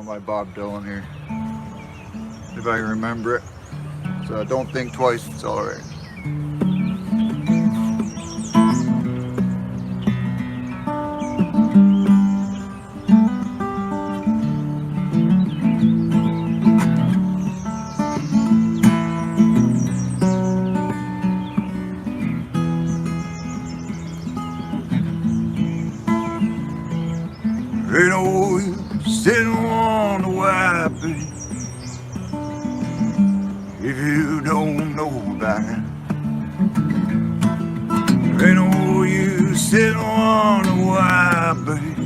song by Bob Dylan here, if I can remember it. So don't think twice, it's alright. Ain't no use sitting on the white beach if you don't know about it. Ain't no use sitting on the white beach.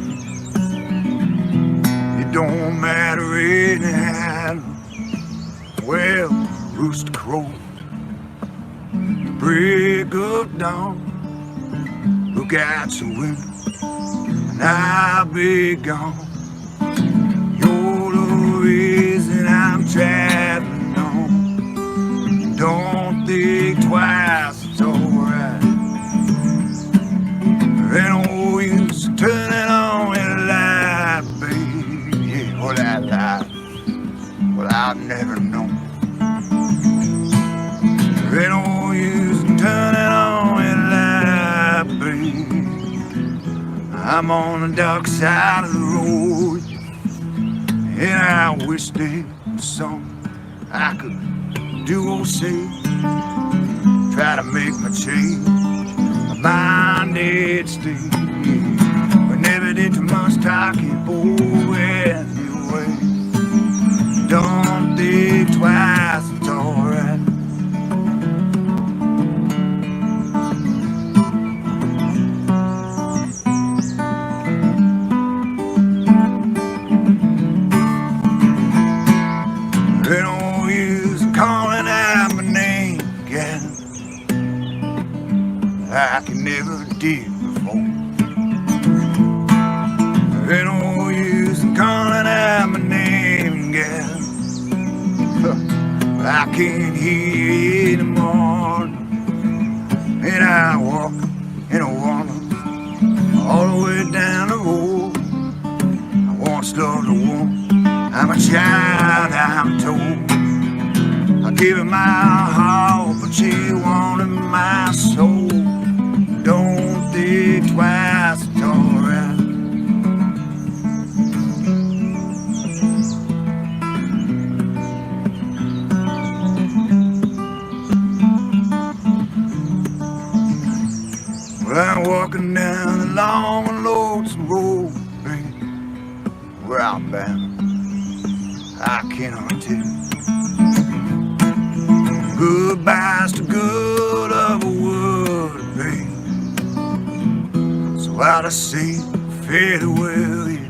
It don't matter anyhow. Well, rooster crows, break of dawn. Look out your window and I'll be gone. You're the reason I'm traveling on. Don't think twice, it's alright. Ain't no use turning on that light, baby. Yeah, or that light, well, I've never known. Ain't no use turning on that light, baby. I'm on the dark side of the road, and I wish there was something I could do or say. Try to make my change, my mind did stay. We never did too much talking, oh, anyway. Don't think twice, it's alright. Ain't no use calling out my name again. I can never did before. Ain't no use calling out my name again. I can't hear you anymore. And I walk in a water all the way down the road. I once loved a woman, I'm a child, I'm told. I gave her my heart, but she wanted my soul. Don't think twice, it's alright. Well, I'm walking down the long and lonesome road, baby. Where I'm bound, I cannot tell. Goodbye's too good of a word, babe. So I'll say farewell, yeah.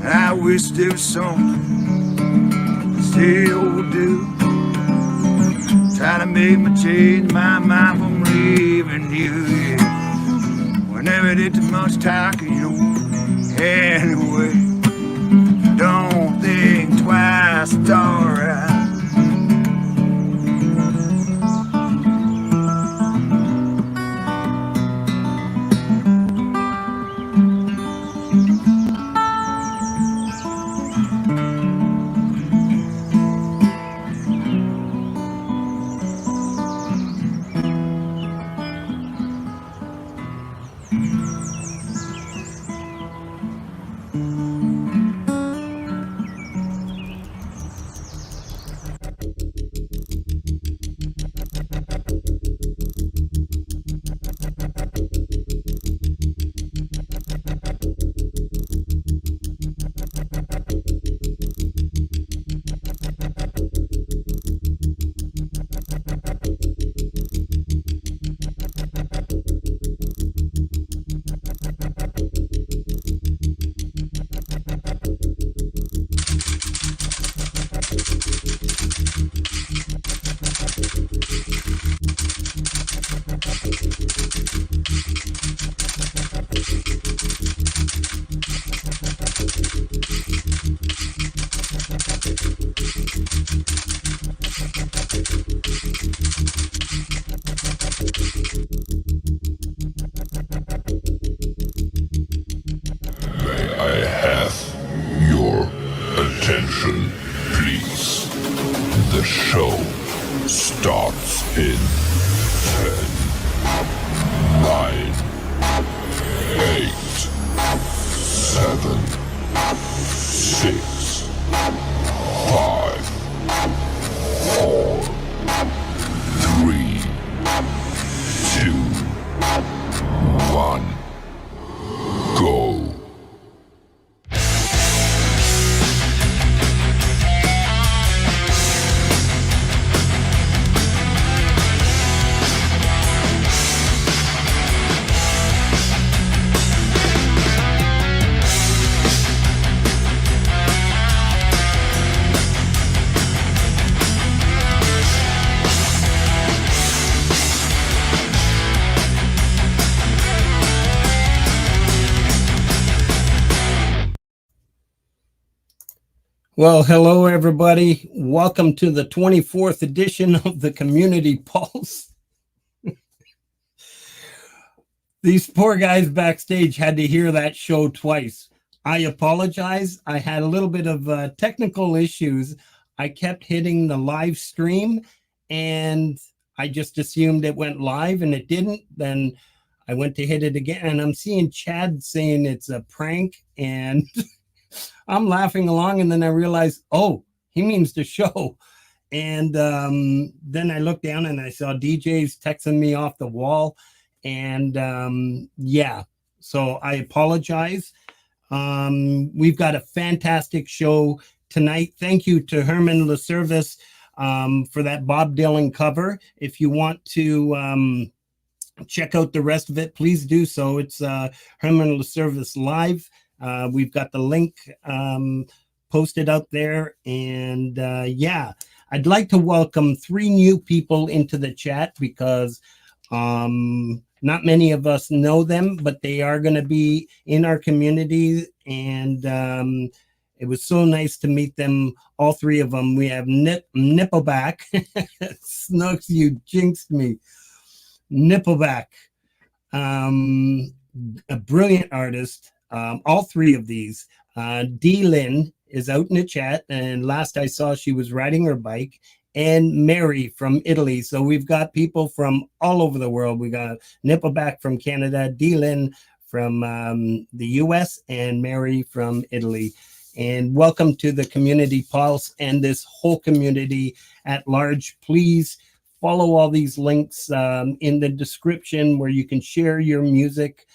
And I wish there was something I still would do. Try to make me change my mind from leaving you, yeah. We never did too much talking, you know. Anyway, don't think twice, it's alright. show starts in 10, 9, 8, 7, 6, 5, 4, 3, 2, 1, go. Well, hello, everybody. Welcome to the 24th edition of the Community Pulse. These poor guys backstage had to hear that show twice. I apologize. I had a little bit of technical issues. I kept hitting the live stream, and I just assumed it went live, and it didn't. Then I went to hit it again, and I'm seeing Chad saying it's a prank, and I'm laughing along, and then I realized, oh, he means the show. And then I looked down and I saw DJs texting me off the wall. And yeah, so I apologize. We've got a fantastic show tonight. Thank you to Herman LeService for that Bob Dylan cover. If you want to check out the rest of it, please do so. It's Herman LeService Live. We've got the link posted out there. And yeah, I'd like to welcome 3 new people into the chat because not many of us know them, but they are going to be in our community. And it was so nice to meet them, all 3 of them. We have Nippleback. Snooks, you jinxed me. Nippleback, a brilliant artist. All 3 of these. D-Lynn is out in the chat, and last I saw she was riding her bike, and Mary from Italy. So we've got people from all over the world. We got Nippleback from Canada, D-Lynn from the US, and Mary from Italy. And welcome to the Community Pulse and this whole community at large. Please follow all these links in the description where you can share your music.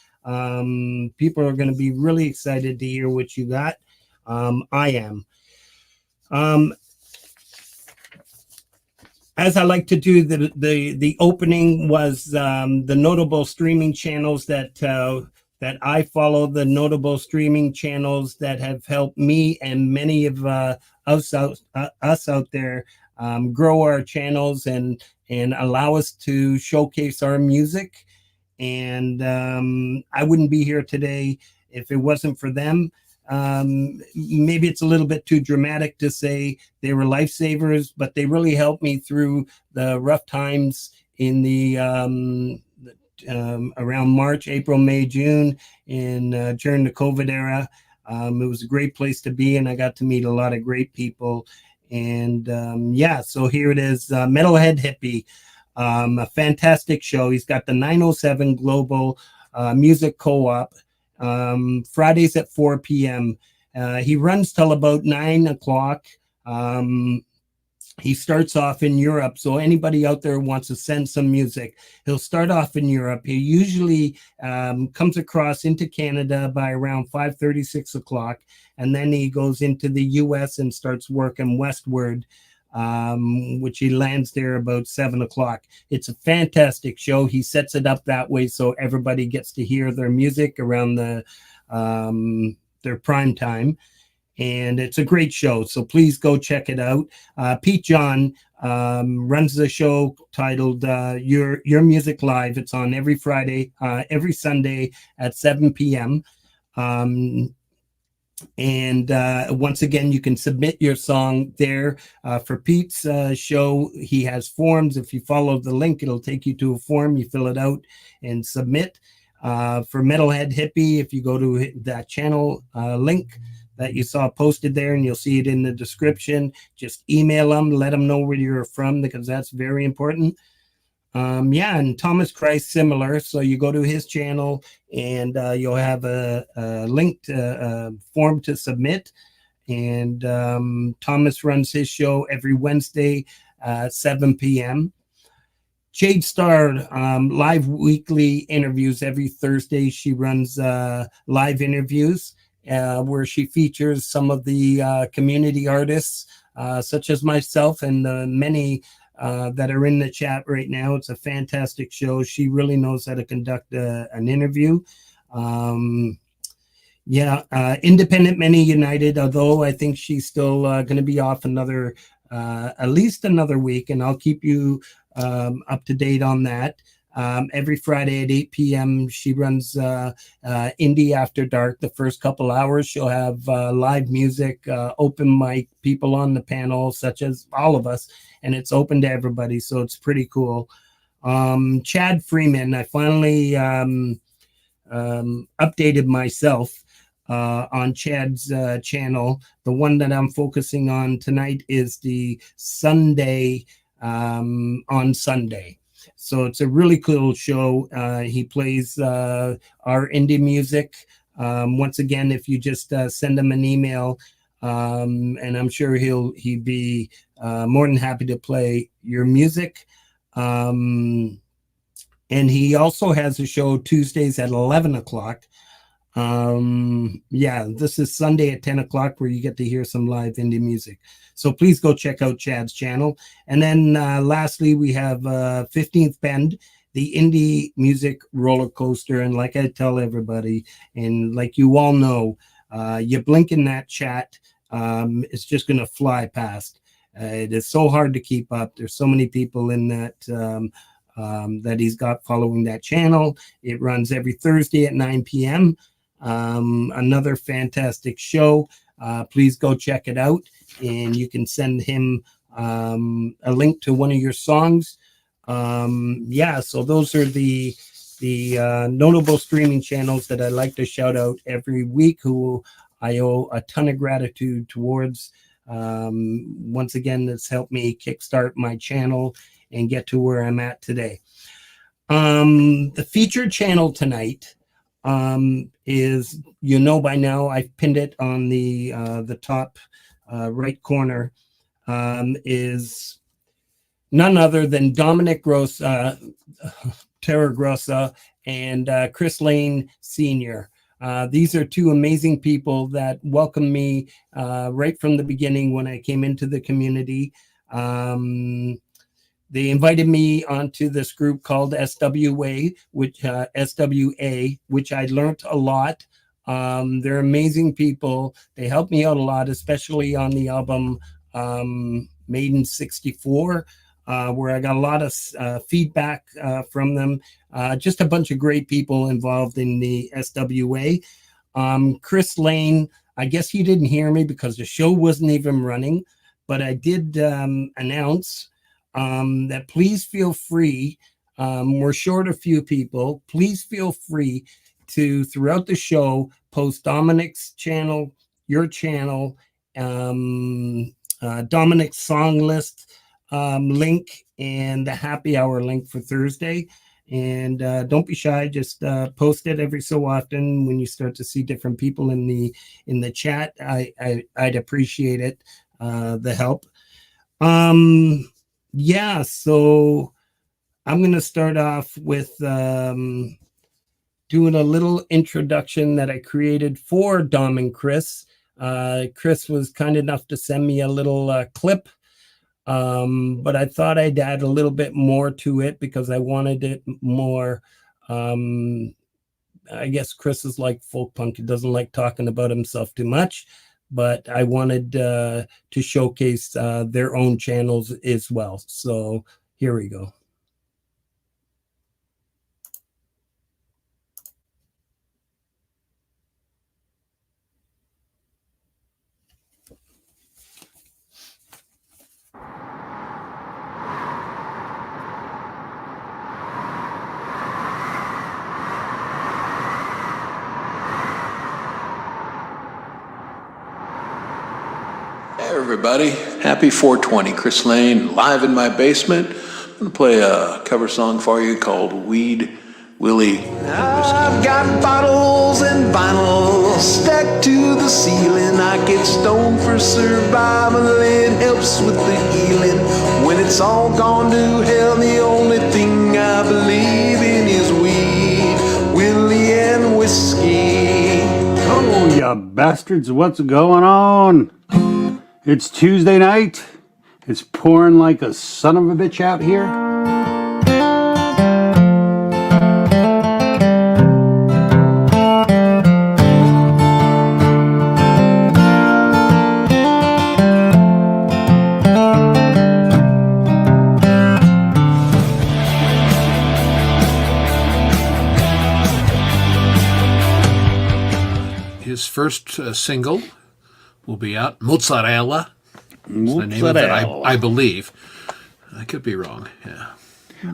People are going to be really excited to hear what you got. I am. As I like to do, the opening was the notable streaming channels that I follow, the notable streaming channels that have helped me and many of us out there grow our channels and allow us to showcase our music. And I wouldn't be here today if it wasn't for them. Maybe it's a little bit too dramatic to say they were lifesavers, but they really helped me through the rough times in the around March, April, May, June, and during the COVID era. It was a great place to be, and I got to meet a lot of great people. And yeah, so here it is, Metalhead Hippie. A fantastic show. He's got the 907 Global Music Co-op, Fridays at 4 p.m. He runs till about 9 o'clock. He starts off in Europe, so anybody out there wants to send some music, he'll start off in Europe. He usually comes across into Canada by around 5:30, 6 o'clock, and then he goes into the U.S. and starts working westward, which he lands there about 7 o'clock. It's a fantastic show. He sets it up that way so everybody gets to hear their music around their prime time. And it's a great show. So please go check it out. Pete John runs the show titled Your Music Live. It's on every Friday, every Sunday at 7 p.m. And once again, you can submit your song there. For Pete's show, he has forms. If you follow the link, it'll take you to a form. You fill it out and submit. For Metalhead Hippie, if you go to that channel link, that you saw posted there, and you'll see it in the description. Just email them, let them know where you're from, because that's very important. Yeah, and Thomas Christ, similar. So you go to his channel, and you'll have a linked form to submit. And Thomas runs his show every Wednesday at 7 p.m. Jade Star live weekly interviews every Thursday. She runs live interviews where she features some of the community artists, such as myself and the many that are in the chat right now. It's a fantastic show. She really knows how to conduct an interview. Independent Many United, although I think she's still going to be off another, at least another week, and I'll keep you up to date on that. Every Friday at 8 p.m. she runs Indy After Dark. The first couple hours she'll have live music, open mic, people on the panel, such as all of us, and it's open to everybody, so it's pretty cool. Chad Freeman, I finally updated myself on Chad's channel. The one that I'm focusing on tonight is the Sunday on Sunday. So it's a really cool show. He plays our indie music. Once again, if you just send him an email, and I'm sure he'd be more than happy to play your music. And he also has a show Tuesdays at 11 o'clock. This is Sunday at 10 o'clock, where you get to hear some live indie music. So please go check out Chad's channel. And then lastly, we have 15th Bend, the indie music roller coaster. And like I tell everybody, and like you all know, you blink in that chat, it's just going to fly past. It is so hard to keep up. There's so many people in that that he's got following that channel. It runs every Thursday at 9 p.m. Another fantastic show. Please go check it out, and you can send him a link to one of your songs. So those are the notable streaming channels that I like to shout out every week, who I owe a ton of gratitude towards. Once again, it's helped me kickstart my channel and get to where I'm at today. The featured channel tonight is, you know by now, I've pinned it on the top right corner, is none other than Dominic Grossa, Terra Grossa, and Chris Lane Sr. These are two amazing people that welcomed me right from the beginning when I came into the community. They invited me onto this group called SWA, which I learned a lot. They're amazing people. They helped me out a lot, especially on the album Maiden 64, where I got a lot of feedback from them. Just a bunch of great people involved in the SWA. Chris Lane, I guess he didn't hear me because the show wasn't even running, but I did announce that please feel free. We're short a few people. Please feel free to, throughout the show, post Dominic's channel, your channel, Dominic's song list link, and the happy hour link for Thursday. And don't be shy, just post it every so often. When you start to see different people in the chat, I'd appreciate it, the help. So I'm going to start off with doing a little introduction that I created for Dom and Chris. Chris was kind enough to send me a little clip, but I thought I'd add a little bit more to it because I wanted it more. I guess Chris is like folk punk. He doesn't like talking about himself too much, but I wanted to showcase their own channels as well. So here we go. everybody. Happy 420. Chris Lane, live in my basement. I'm going to play a cover song for you called Weed Willie. I've got bottles and vinyl stacked to the ceiling. I get stoned for survival. It helps with the healing. When it's all gone to hell, the only thing I believe in is weed, Willie, and whiskey. Oh, you bastards, what's going on? It's Tuesday night. It's pouring like a son of a bitch out here. His first single will be out. Mozzarella. That's the name of it, I believe. I could be wrong. Yeah.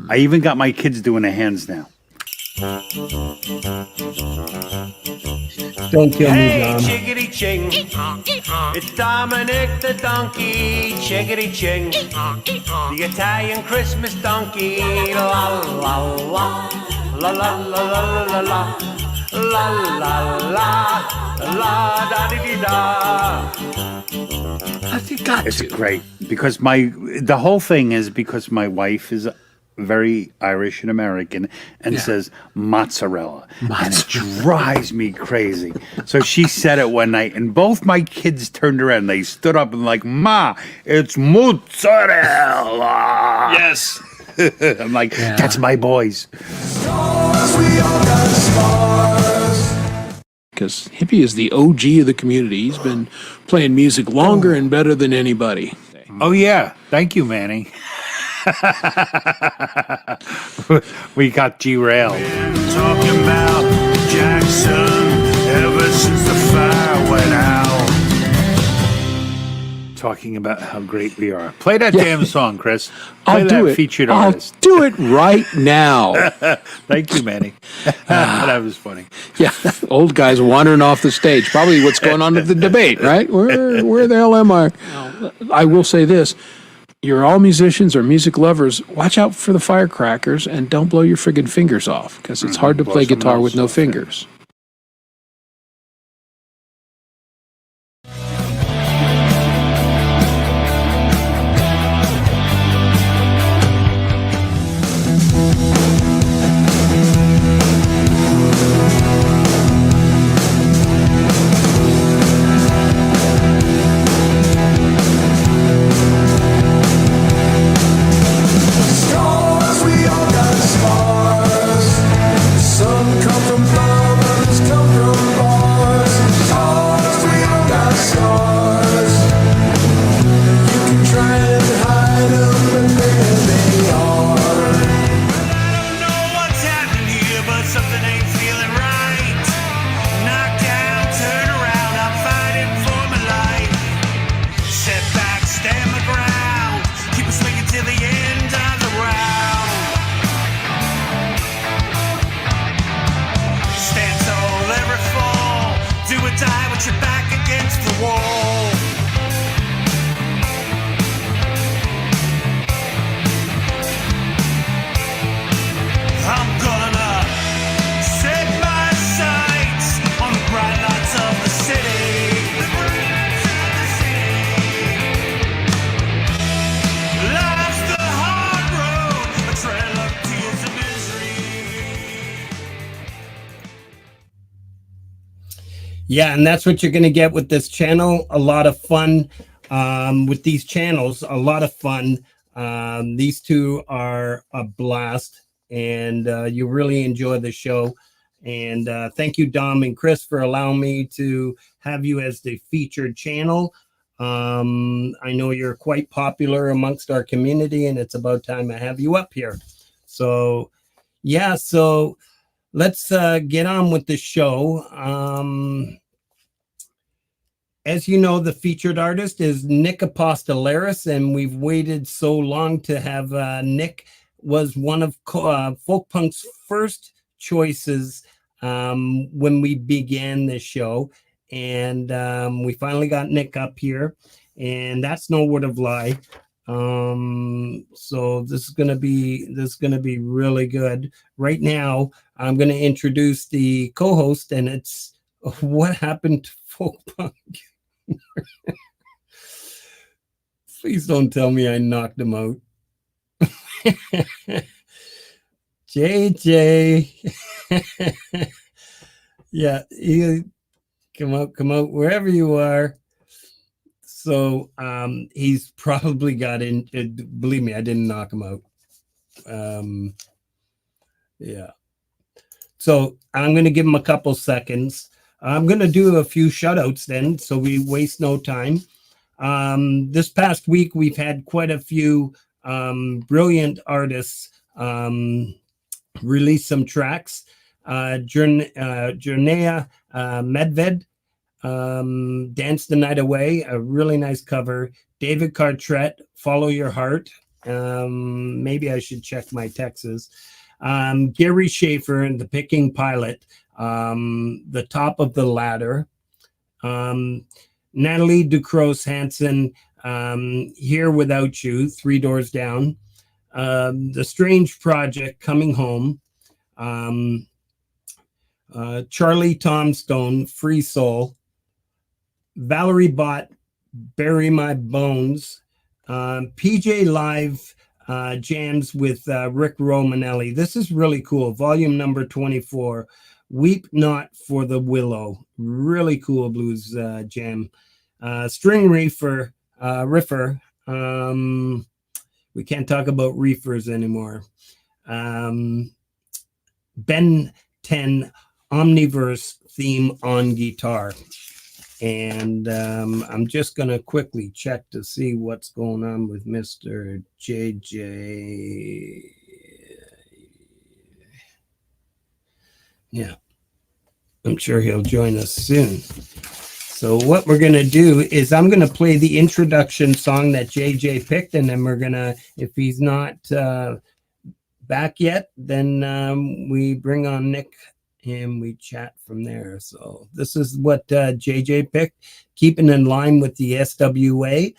I even got my kids doing the hands now. Don't kill me, Dom. Chickadee ching. It's Dominic the donkey. Chickadee ching. The Italian Christmas donkey. La la la. La la la la la la. La la la. La da dee dee da. You got It's to. great because the whole thing is because my wife is very Irish and American and says mozzarella. And it drives me crazy. So she said it one night and both my kids turned around. They stood up and like, Ma, it's mozzarella. Yes. I'm like, that's my boys. Because Hippie is the OG of the community. He's been playing music longer and better than anybody. Oh, yeah. Thank you, Manny. We got derailed. Talking about Jackson ever since the fire went out. Talking about how great we are. Play that damn song, Chris. Play I'll that do it. featured I'll artist. do it right now. Thank you, Manny. That was funny. Yeah, old guys wandering off the stage. Probably what's going on at the debate, right? Where the hell am I? I will say this. You're all musicians or music lovers. Watch out for the firecrackers and don't blow your friggin' fingers off because it's hard to Blow play some guitar else with no off, yeah. fingers. Stars, we all got stars. Some come from love, others come from bars. Stars, we all got stars. You can try and hide them, but there they are. I don't know what's happening here, but something ain't feeling right. Knock down, turn around, I'm fighting for my life. Step back, stand my ground. Keep it swinging till the end of the round. Stand tall, never fall. Do or die with your back against the wall. I'm gonna set my sights on the bright lights of the city. The bright lights of the city. Life's the hard road, a trail of tears and misery. Yeah, and that's what you're going to get with this channel. A lot of fun with these channels. A lot of fun. These two are a blast, and you really enjoy the show. And thank you, Dom and Chris, for allowing me to have you as the featured channel. I know you're quite popular amongst our community, and it's about time I have you up here. So, yeah, so let's get on with the show. As you know, the featured artist is Nick Apostolaris, and we've waited so long to have Nick. Was one of folk punk's first choices when we began this show, and we finally got Nick up here. and that's no word of lie. So this is gonna be really good. Right now, I'm gonna introduce the co-host, and it's What Happened to Folk Punk. Please don't tell me I knocked him out. JJ. Yeah, come out wherever you are. So he's probably got in. Believe me, I didn't knock him out. Yeah. So I'm going to give him a couple seconds. I'm going to do a few shout outs then, so we waste no time. This past week, we've had quite a few brilliant artists release some tracks. Jernea Medved, Dance the Night Away, a really nice cover. David Cartret, Follow Your Heart. Maybe I should check my texts. Gary Schaefer and the Picking Pilot, The Top of the Ladder. Natalie Ducros Hansen, Here Without You, Three Doors Down. The Strange Project, Coming Home. Charlie Tomstone, Free Soul. Valerie Bott, Bury My Bones. PJ Live jams with Rick Romanelli. This is really cool. Volume number 24. Weep Not for the Willow. Really cool blues jam. String Riffer. We can't talk about reefers anymore. Ben 10 Omniverse theme on guitar. And I'm just going to quickly check to see what's going on with Mr. JJ. Yeah, I'm sure he'll join us soon. So what we're going to do is I'm going to play the introduction song that JJ picked, and then we're going to, if he's not back yet, then we bring on Nick and we chat from there. So this is what JJ picked, keeping in line with the SWA.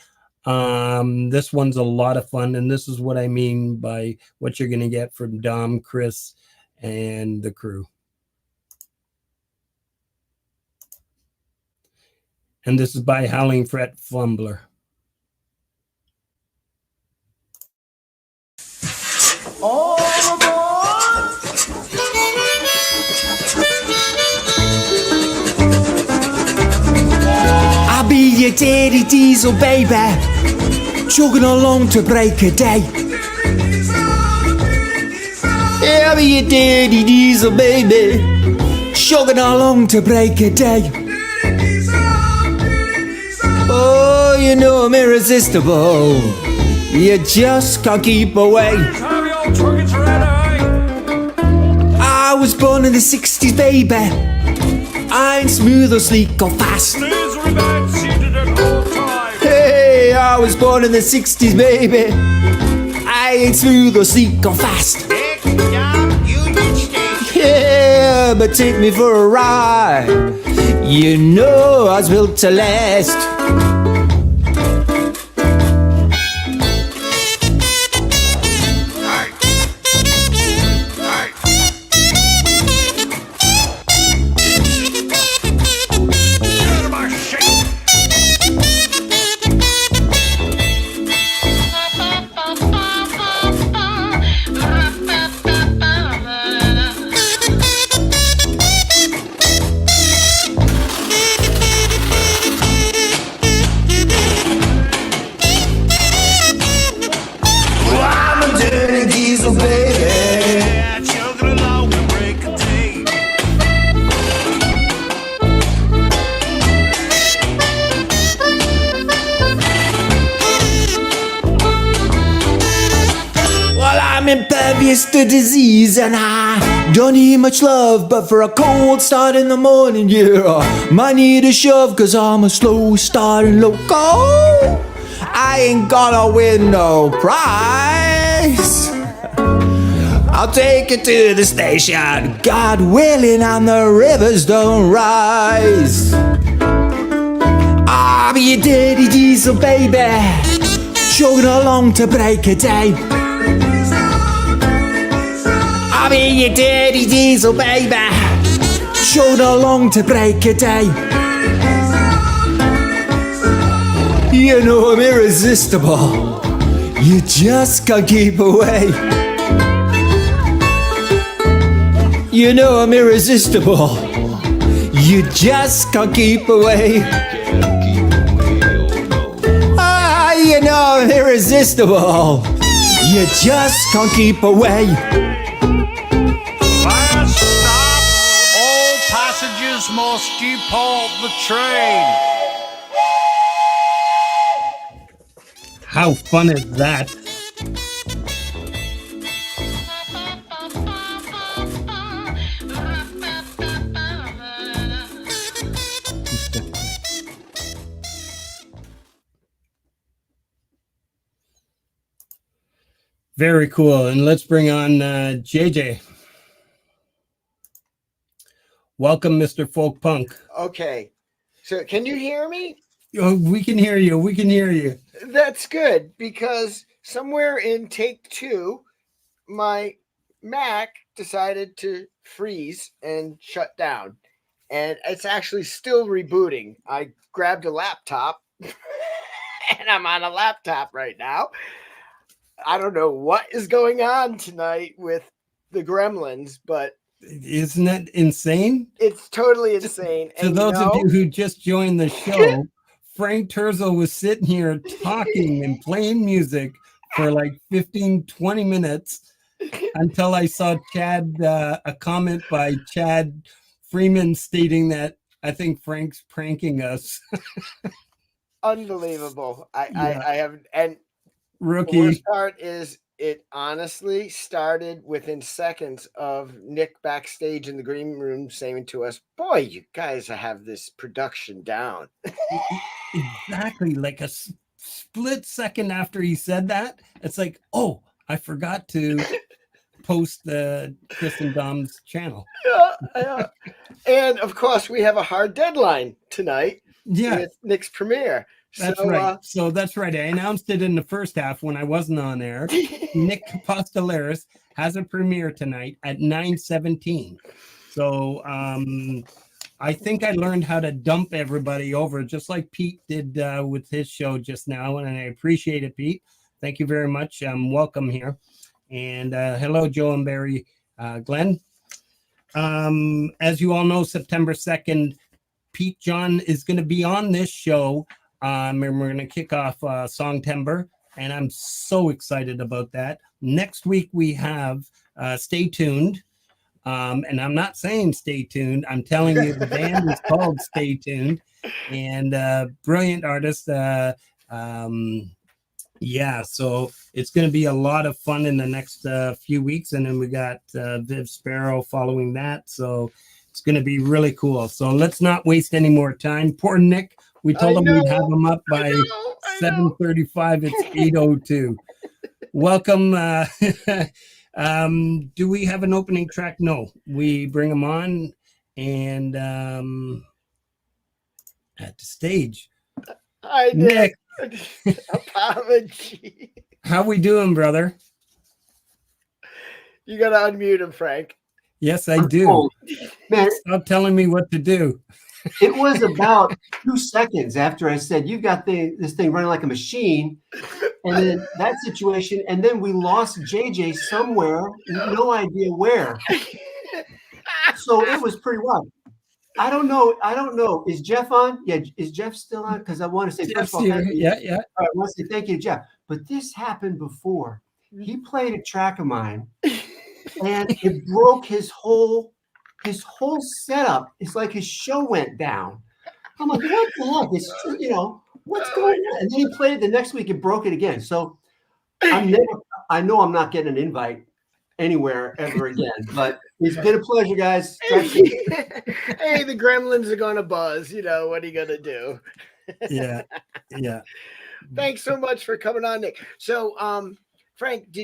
This one's a lot of fun, and this is what I mean by what you're going to get from Dom, Chris, and the crew. And this is by Howling Fret Fumbler. All aboard! I'll be your daddy diesel, baby, chugging along to break a day. I'll be your daddy diesel, baby, chugging along to break a day. Oh, you know I'm irresistible. You just can't keep away. I was born in the 60s, baby. I ain't smooth or sleek or fast. Hey, I was born in the 60s, baby. I ain't smooth or sleek or fast. Yeah, but take me for a ride. You know I was built to last. Impervious to disease, and I don't need much love, but for a cold start in the morning, yeah, might need a shove, cause I'm a slow starting loco. I ain't gonna win no prize. I'll take it to the station, God willing, and the rivers don't rise. I'll be your dirty diesel, baby, chugging along to break a day. I'll be your dirty diesel, baby, chugging along to break a day. You know I'm irresistible, you just can't keep away. You know I'm irresistible, you just can't keep away. Ah, you know I'm irresistible, you just can't keep away. Last stop, all passengers must depart the train. How fun is that? Very cool. And let's bring on JJ. Welcome, Mr. Folk Punk. Okay. So can you hear me? Oh, we can hear you. We can hear you. That's good, because somewhere in take 2, my Mac decided to freeze and shut down. And it's actually still rebooting. I grabbed a laptop and I'm on a laptop right now. I don't know what is going on tonight with the gremlins, but Isn't that insane? it's totally insane. To And those of you who just joined the show, Frank Terzo was sitting here talking and playing music for like 15, 20 minutes until I saw Chad, a comment by Chad Freeman stating that I think Frank's pranking us. unbelievable. I have, and the Rookie. worst part is it honestly started within seconds of Nick backstage in the green room saying to us, "Boy, you guys have this production down." Exactly. Like a split second after he said that, it's like, oh, I forgot to post the Chris and Dom's channel. Yeah. And of course, we have a hard deadline tonight with Nick's premiere. That's So, right. So that's right. I announced it in the first half when I wasn't on air. Nick Apostolaris has a premiere tonight at 9:17. So I think I learned how to dump everybody over, just like Pete did with his show just now, and I appreciate it, Pete. Thank you very much. Welcome here. And hello, Joe and Barry, Glenn. As you all know, September 2nd, Pete John is going to be on this show. And we're going to kick off Songtember, and I'm so excited about that. Next week we have Stay Tuned, and I'm not saying stay tuned. I'm telling you the band is called Stay Tuned, and brilliant artist. So it's going to be a lot of fun in the next few weeks, and then we got Viv Sparrow following that. So it's going to be really cool. So let's not waste any more time. Poor Nick. We told him we'd have him up by 7:35. It's 8:02. Welcome. Do we have an opening track? No. We bring him on and at the stage. I Nick. Apology. How we doing, brother? You got to unmute him, Frank. Yes, I do. Man, stop telling me what to do. It was about 2 seconds after I said, "You got this thing running like a machine," and then that situation, and then we lost JJ somewhere, no idea where. So it was pretty wild. I don't know. Is Jeff on? Yeah, is Jeff still on? Because I want to say Jeff's first of all, thank you. Yeah. All right, I want to say thank you to Jeff. But this happened before. He played a track of mine, and it broke his whole setup. It's like his show went down. I'm like, what the heck? It's, what's going on? And then he played it the next week and broke it again. So I know I'm not getting an invite anywhere ever again, but it's been a pleasure, guys. Hey, the gremlins are going to buzz. What are you going to do? Yeah. Thanks so much for coming on, Nick. So, Frank,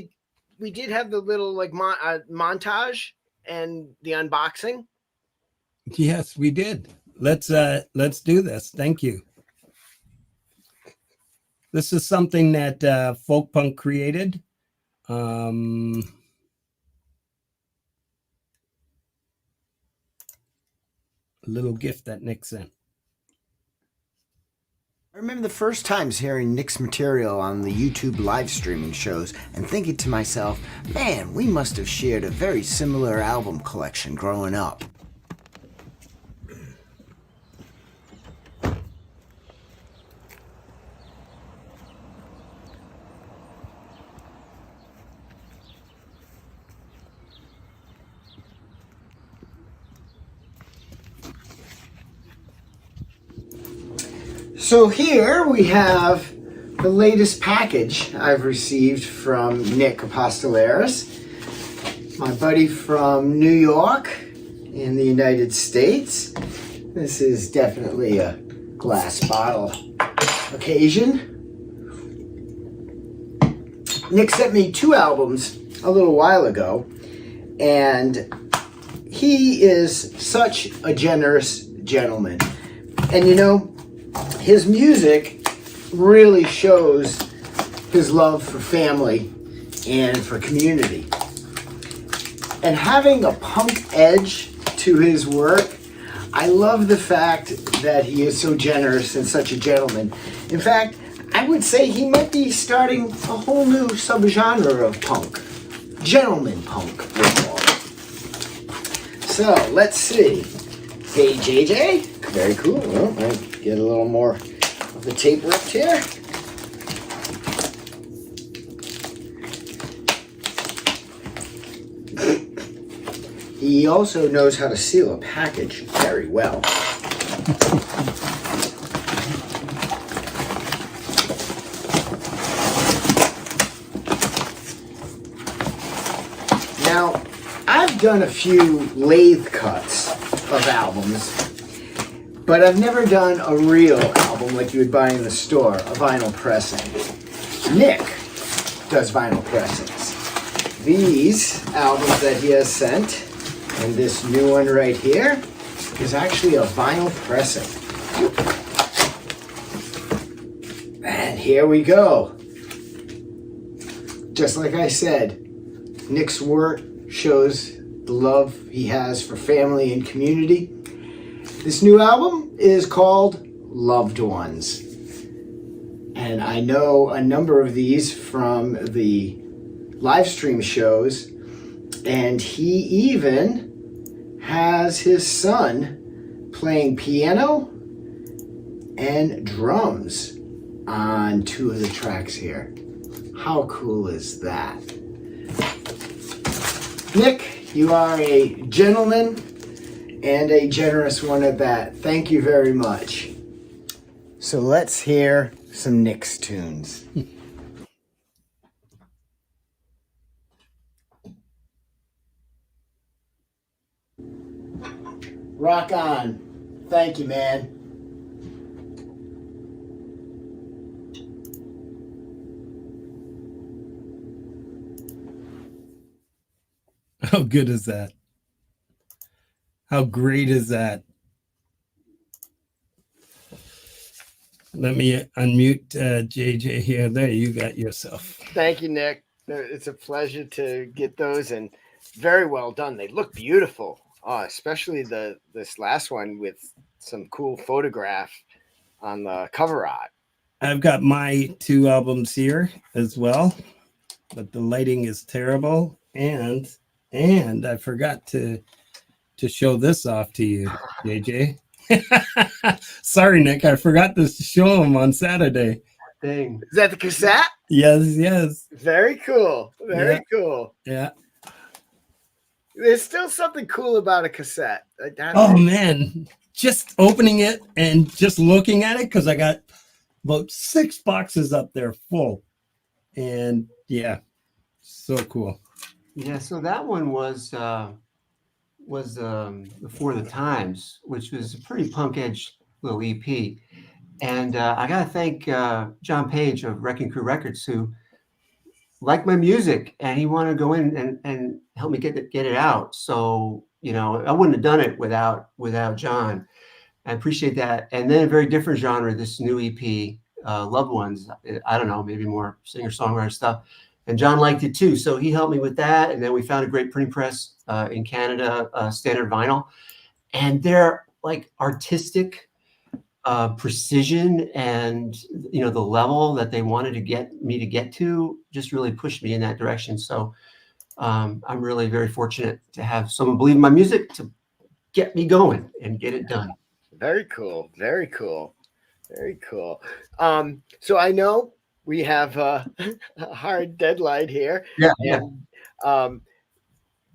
we did have the little montage and the unboxing? Yes, we did. Let's do this. Thank you. This is something that Folk Punk created. A little gift that Nick sent. I remember the first times hearing Nick's material on the YouTube live streaming shows and thinking to myself, man, we must have shared a very similar album collection growing up. So here we have the latest package I've received from Nick Apostolaris, my buddy from New York in the United States. This is definitely a glass bottle occasion. Nick sent me 2 albums a little while ago, and he is such a generous gentleman. And you know, his music really shows his love for family and for community. And having a punk edge to his work, I love the fact that he is so generous and such a gentleman. In fact, I would say he might be starting a whole new subgenre of punk. Gentleman punk, we'll call it. So, let's see. Hey, JJ. Very cool. Well, I get a little more of the tape ripped here. He also knows how to seal a package very well. Now, I've done a few lathe cuts of albums, but I've never done a real album like you would buy in the store, a vinyl pressing. Nick does vinyl pressings. These albums that he has sent, and this new one right here, is actually a vinyl pressing. And here we go. Just like I said, Nick's work shows the love he has for family and community. This new album is called Loved Ones. And I know a number of these from the live stream shows, and he even has his son playing piano and drums on 2 of the tracks here. How cool is that? Nick, you are a gentleman and a generous one at that. Thank you very much. So let's hear some Nick's tunes. Rock on. Thank you, man. How good is that? How great is that? Let me unmute JJ here. There, you got yourself. Thank you, Nick. It's a pleasure to get those, and very well done. They look beautiful, especially this last one with some cool photograph on the cover art. I've got my 2 albums here as well, but the lighting is terrible, and I forgot to show this off to you, JJ. Sorry, Nick, I forgot to show them on Saturday. Thing. Is that the cassette? Yes. Very cool. Very cool. Yeah. There's still something cool about a cassette. Oh, man. Just opening it and just looking at it, because I got about 6 boxes up there full. And yeah, so cool. Yeah, so that one was Before the Times, which was a pretty punk edge little EP. And I got to thank John Page of Wrecking Crew Records, who liked my music, and he wanted to go in and help me get it out. So, you know, I wouldn't have done it without John. I appreciate that. And then a very different genre, this new EP, loved ones. I don't know, maybe more singer-songwriter stuff. And John liked it too, so he helped me with that. And then we found a great printing press in Canada, Standard Vinyl, and their like artistic precision and the level that they wanted to get me to get to just really pushed me in that direction. So I'm really very fortunate to have someone believe in my music to get me going and get it done. Very cool. Very cool. Very cool. So I know we have a hard deadline here. Yeah. And,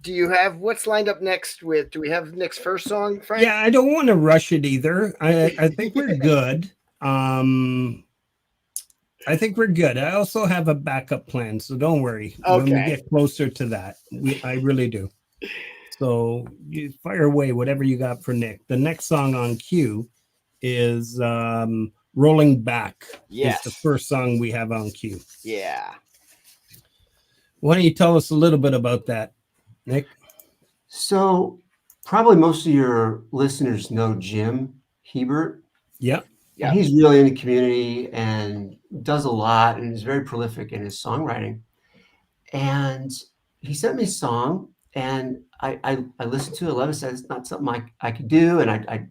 do you have what's lined up next do we have Nick's first song, Frank? Yeah, I don't want to rush it either. I think we're good. I think we're good. I also have a backup plan, so don't worry. When we get closer to that, I really do. So you fire away whatever you got for Nick. The next song on cue is Rolling Back. Yes. It's the first song we have on cue. Yeah. Why don't you tell us a little bit about that, Nick? So probably most of your listeners know Jim Hebert. Yeah. Yeah. He's really in the community and does a lot and is very prolific in his songwriting. And he sent me a song and I listened to it. 11 said it's not something I could do. And I'd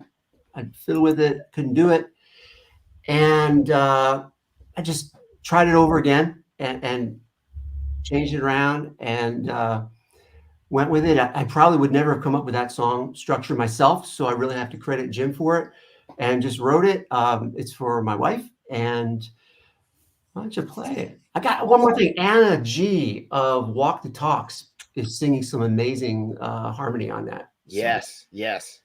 fiddle with it, couldn't do it. And I just tried it over again and changed it around and went with it. I probably would never have come up with that song structure myself. So I really have to credit Jim for it and just wrote it. It's for my wife. And why don't you play it? I got one more thing. Anna G of Walk the Talks is singing some amazing harmony on that. Yes. Yes.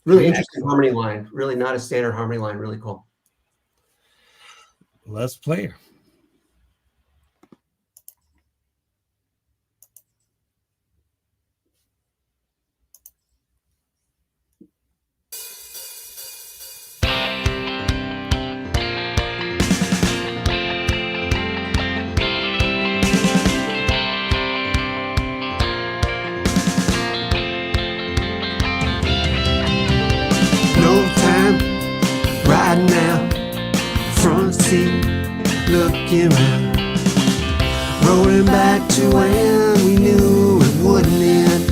Really interesting harmony line. Really not a standard harmony line. Really cool. Let's play her. Looking around, rolling back to when we knew it wouldn't end.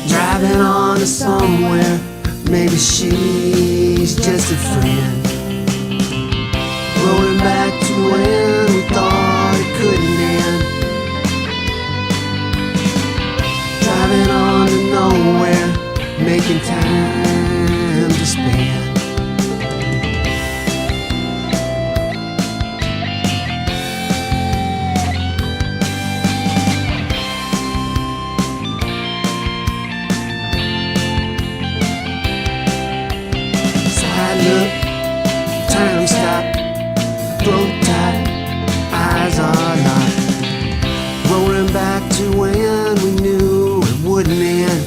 Driving on to somewhere, maybe she's just a friend. Rolling back to when we thought it couldn't end. Driving on to nowhere, making time to spend. Look, time stop, throat tight, eyes are locked. Rolling back to when we knew it wouldn't end.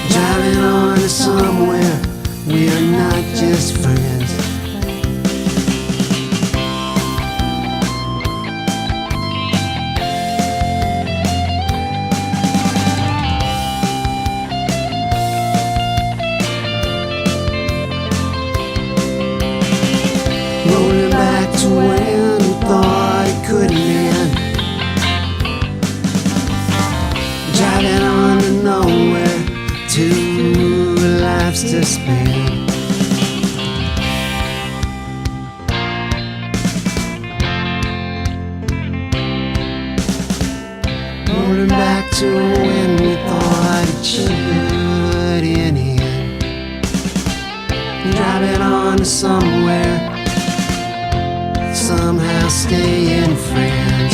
Driving on to somewhere, we are not just friends. Rolling back to when we thought it couldn't end. Driving on to nowhere, two lives to spend. Rolling back to when we thought it shouldn't end. Driving on to somewhere, somehow staying friends.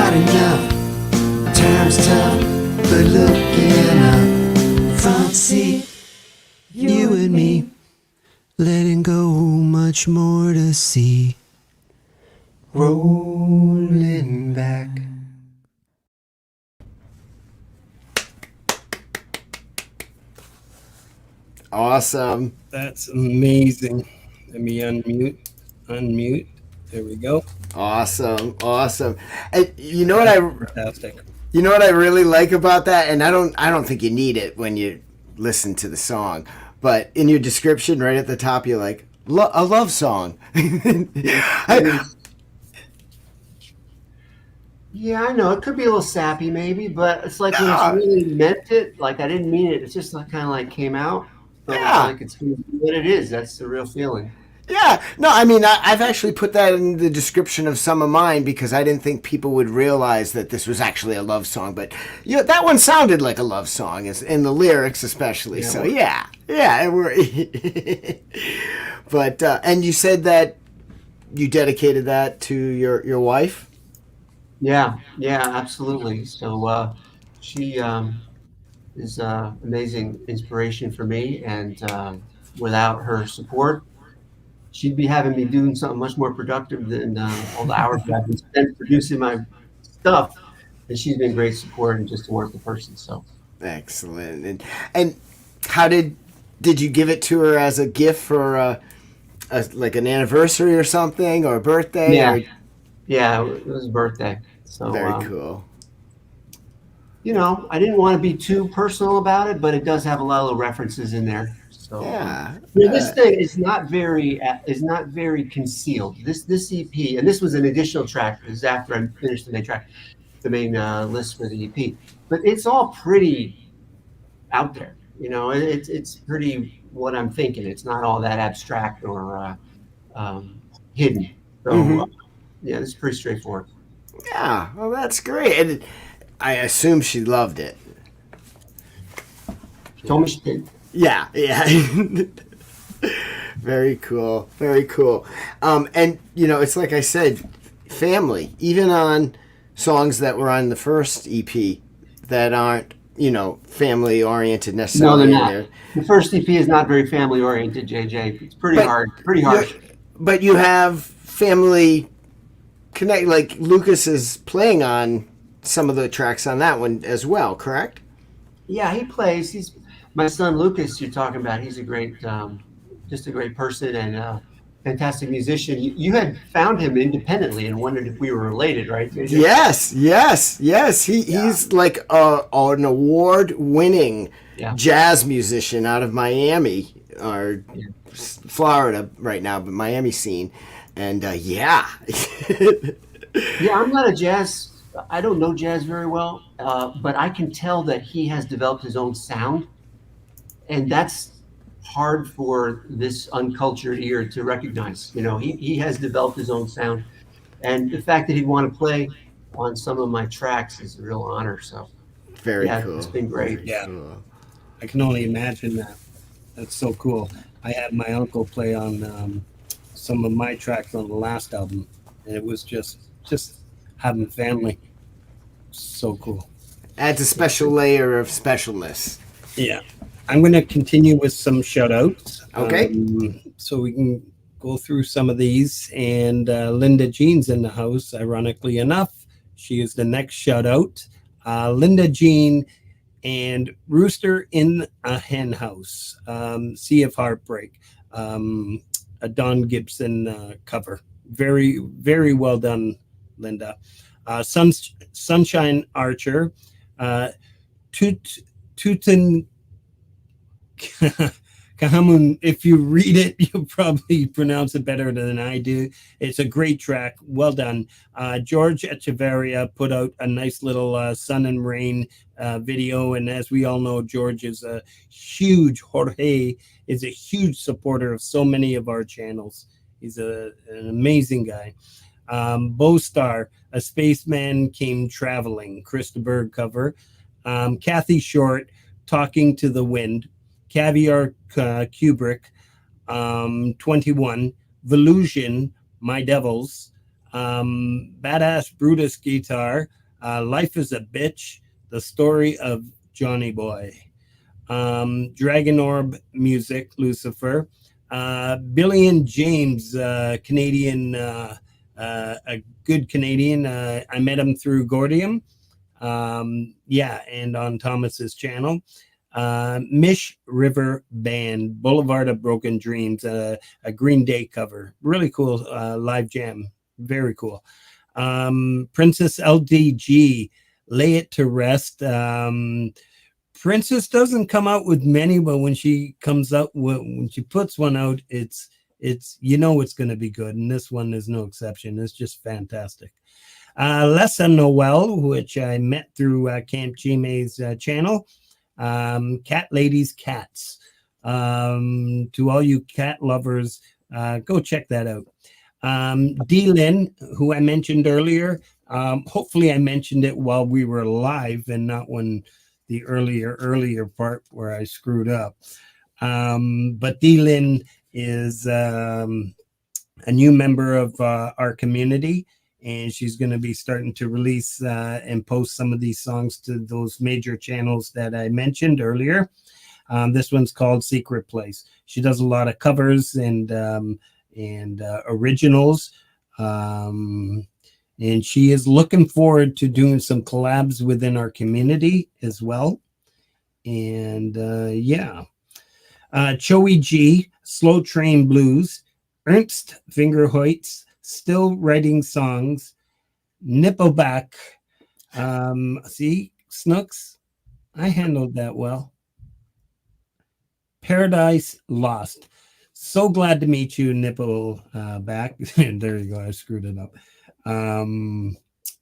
riding down, time's tough, but looking up, front seat, you and me, letting go, much more to see, rolling back. Awesome. That's amazing. Let me unmute. There we go. Awesome. And you know what Fantastic. You know what I really like about that, and I don't think you need it when you listen to the song, but in your description right at the top, you're like, a love song. Yeah, I know. It could be a little sappy maybe, but it's like when it's really meant it, like I didn't mean it. It's just like kind of like came out. So Yeah. like it's what it is. That's the real feeling. Yeah, no, I mean, I've actually put that in the description of some of mine because I didn't think people would realize that this was actually a love song. But that one sounded like a love song, in the lyrics especially. Yeah, So yeah, but and you said that you dedicated that to your wife. Yeah, absolutely. So she is amazing inspiration for me, and without her support, she'd be having me doing something much more productive than all the hours that I've been spent producing my stuff. And she's been great support and just a wonderful person. So Excellent. And how did you give it to her as a gift for like an anniversary or something, or a birthday? Yeah. Or... yeah, it was a birthday. So Very cool. You know, I didn't want to be too personal about it, but it does have a lot of little references in there. So Yeah. this thing is not very concealed. This EP, and this was an additional track. This is after I finished the main track, the main list for the EP. But it's all pretty out there. You know, it's pretty what I'm thinking. It's not all that abstract or hidden. So yeah, it's pretty straightforward. Yeah, well, that's great. And I assume she loved it. She told me she did. Yeah. Very cool. And it's like I said, family. Even on songs that were on the first EP that aren't, family oriented necessarily. No, they're not. The first EP is not very family oriented, JJ. It's pretty harsh. But you have family connect. Like Lucas is playing on some of the tracks on that one as well, correct? Yeah, he plays. He's my son Lucas. You're talking about. He's a great, just a great person and a fantastic musician. You had found him independently and wondered if we were related, right? JJ? Yes. He's like an award-winning jazz musician out of Miami or Florida right now, but Miami scene. And yeah, I'm not a jazz. I don't know jazz very well, but I can tell that he has developed his own sound, and that's hard for this uncultured ear to recognize. He has developed his own sound, and the fact that he'd want to play on some of my tracks is a real honor. So very cool. It's been great. Yeah, cool. I can only imagine that. That's so cool. I had my uncle play on some of my tracks on the last album, and it was just having family. So cool. Adds a special layer of specialness. Yeah. I'm going to continue with some shout outs. Okay. So we can go through some of these. And Linda Jean's in the house, ironically enough. She is the next shout out. Linda Jean and Rooster in a Hen House. Sea of Heartbreak. A Don Gibson cover. Very, very well done, Linda. Sunshine Archer, Tutan Kahamun. If you read it, you'll probably pronounce it better than I do. It's a great track. Well done. George Echeverria put out a nice little sun and rain video. And as we all know, Jorge is a huge supporter of so many of our channels. He's an amazing guy. Bo Star, A Spaceman Came Traveling, Krista Berg cover. Kathy Short, Talking to the Wind. Caviar Kubrick, 21. Volusion, My Devils. Badass Brutus guitar, Life is a Bitch, the story of Johnny Boy, Dragon Orb music, Lucifer, Billy and James, Canadian, a good Canadian. I met him through Gordium. Yeah, and on Thomas's channel. Mish River Band, Boulevard of Broken Dreams, a Green Day cover. Really cool live jam. Very cool. Princess LDG, Lay It to Rest. Princess doesn't come out with many, but when she comes out, when she puts one out, it's it's going to be good, and this one is no exception. It's just fantastic. Lessa Noel, which I met through Camp Chime's channel. Cat Ladies Cats. To all you cat lovers, go check that out. D. Lynn, who I mentioned earlier. Hopefully I mentioned it while we were live and not when the earlier part where I screwed up. But D. Lynn is a new member of our community, and she's going to be starting to release and post some of these songs to those major channels that I mentioned earlier. This one's called Secret Place. She does a lot of covers and originals. And she is looking forward to doing some collabs within our community as well. And yeah. Choey G, Slow Train Blues, Ernst Fingerhoitz, Still Writing Songs, Nippleback. See, Snooks, I handled that well. Paradise Lost. So glad to meet you, Nippleback. There you go. I screwed it up.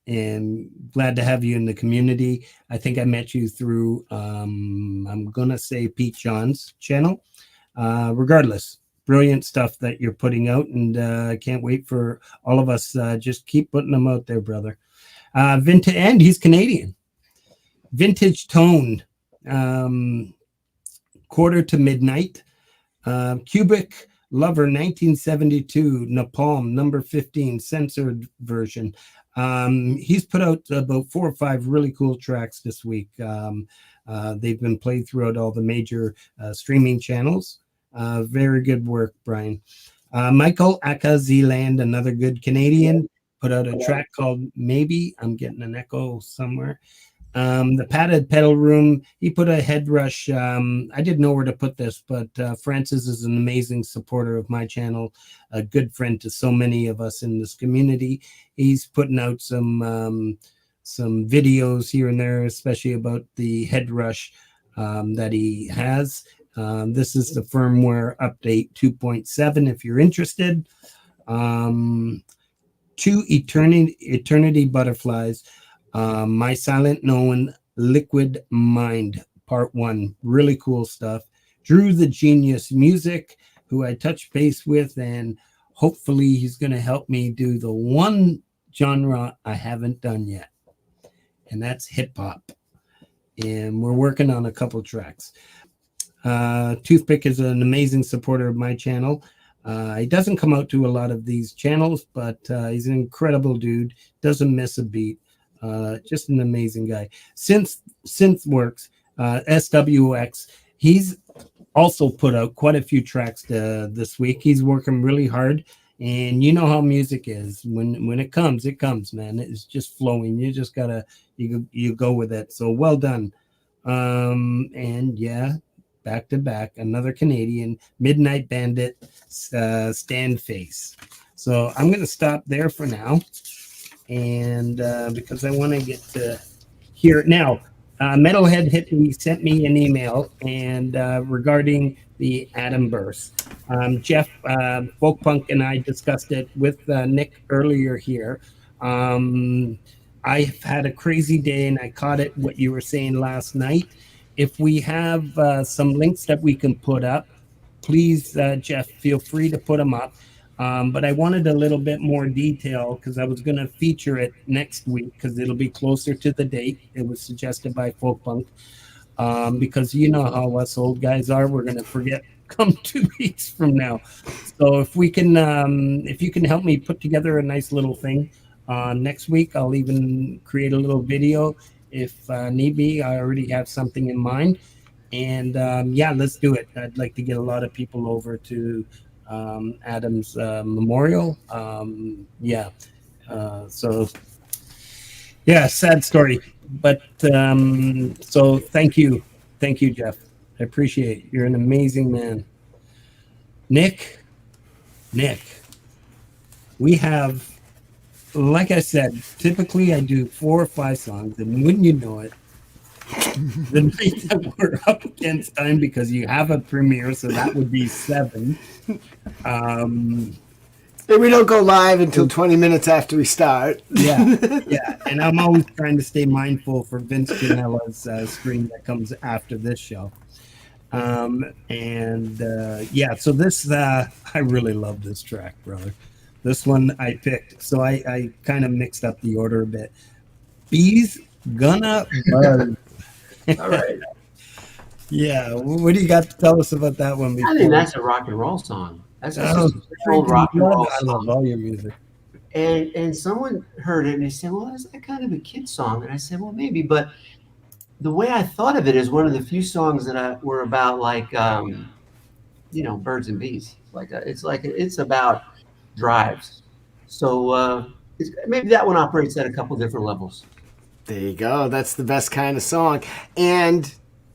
And glad to have you in the community. I think I met you through, I'm going to say Pete John's channel. Regardless, brilliant stuff that you're putting out, and I can't wait for all of us. Just keep putting them out there, brother. Vintage, and he's Canadian. Vintage Tone, Quarter to Midnight, Cubic Lover 1972, Napalm number 15, censored version. He's put out about 4 or 5 really cool tracks this week. They've been played throughout all the major streaming channels. Very good work, Brian. Michael Akaziland, another good Canadian, put out a track called Maybe. I'm getting an echo somewhere. The Padded Pedal Room, he put a head rush. I didn't know where to put this, but Francis is an amazing supporter of my channel, a good friend to so many of us in this community. He's putting out some videos here and there, especially about the head rush that he has. This is the firmware update 2.7 if you're interested. 2 Eternity Butterflies. My Silent Knowing, Liquid Mind, Part 1. Really cool stuff. Drew the Genius Music, who I touched base with, and hopefully he's going to help me do the one genre I haven't done yet, and that's hip-hop. And we're working on a couple tracks. Toothpick is an amazing supporter of my channel. He doesn't come out to a lot of these channels, but he's an incredible dude. Doesn't miss a beat. Just an amazing guy. Synthworks, SWX. He's also put out quite a few tracks this week. He's working really hard, and you know how music is. When it comes, man. It's just flowing. You just gotta you go with it. So well done. And yeah, back to back, another Canadian, Midnight Bandit, Stand Face. So I'm gonna stop there for now. And because I want to get to hear it now. Metalhead Hippie sent me an email and regarding the Atom Burst. Jeff Folk Punk and I discussed it with Nick earlier here. I've had a crazy day, and I caught it what you were saying last night. If we have some links that we can put up, please, Jeff, feel free to put them up. But I wanted a little bit more detail because I was going to feature it next week because it'll be closer to the date. It was suggested by Folk Punk. because you know how us old guys are. We're going to forget come 2 weeks from now. So if we can, if you can help me put together a nice little thing next week, I'll even create a little video if need be. I already have something in mind. And yeah, let's do it. I'd like to get a lot of people over to Adam's memorial. Yeah. So yeah, sad story. But so thank you, Jeff. I appreciate it. You're an amazing man. Nick, we have, like I said, typically I do 4 or 5 songs, and wouldn't you know it, the night that we're up against time, because you have a premiere, so that would be 7. And we don't go live until 20 minutes after we start. Yeah. And I'm always trying to stay mindful for Vince Canella's stream that comes after this show. Yeah, so this, I really love this track, brother. This one I picked. So I kind of mixed up the order a bit. Bees Gonna Buzz. All right. Yeah, what do you got to tell us about that one? I think that's a rock and roll song. That's a old rock and roll I song. love all your music. And someone heard it and they said, well, is that kind of a kid song? And I said, well, maybe. But the way I thought of it is one of the few songs that were about like, birds and bees. It's about drives. So maybe that one operates at a couple different levels. There you go. That's the best kind of song. And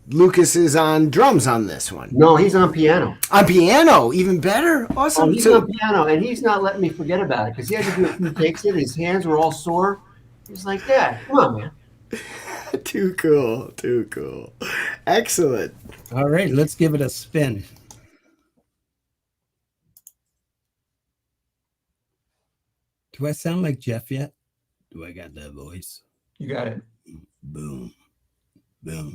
Lucas is on drums on this one. No, he's on piano. On piano, even better. Awesome. Oh, he's on piano, and he's not letting me forget about it because he had to do a few takes in. His hands were all sore. He's like, Dad, come on, man. Too cool. Excellent. All right, let's give it a spin. Do I sound like Jeff yet? Do I got that voice? You got it. Boom. No.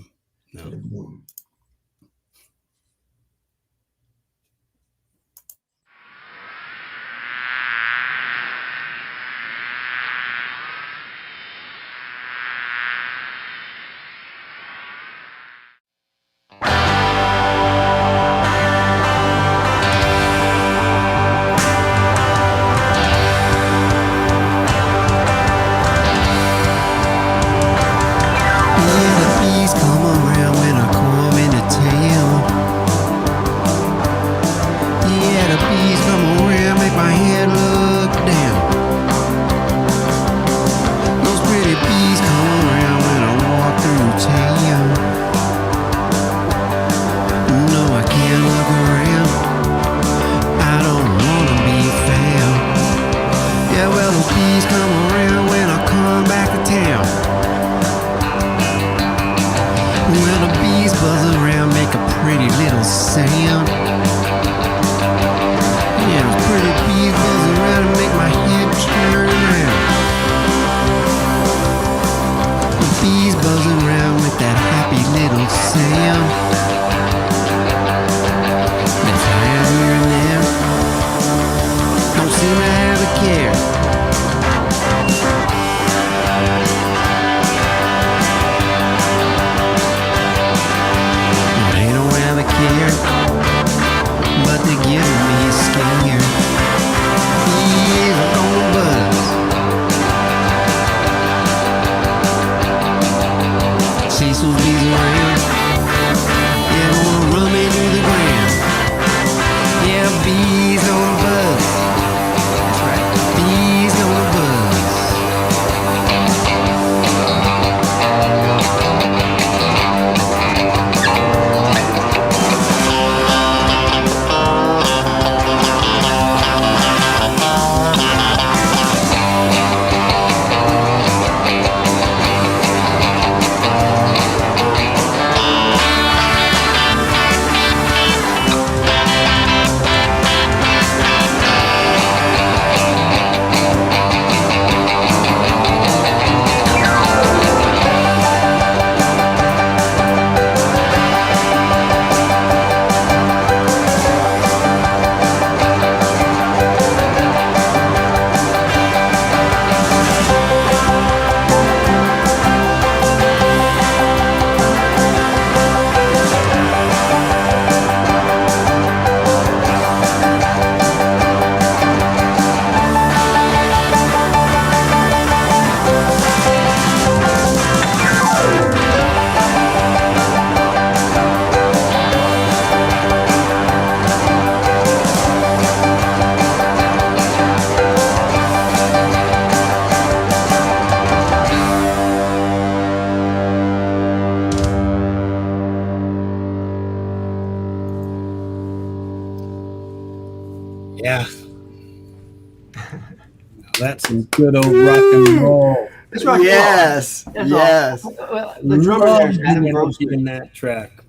That's some good old rock and roll. It's rock and roll. Yes, That's yes. all. The drummer there is Adam Grossman. in that track.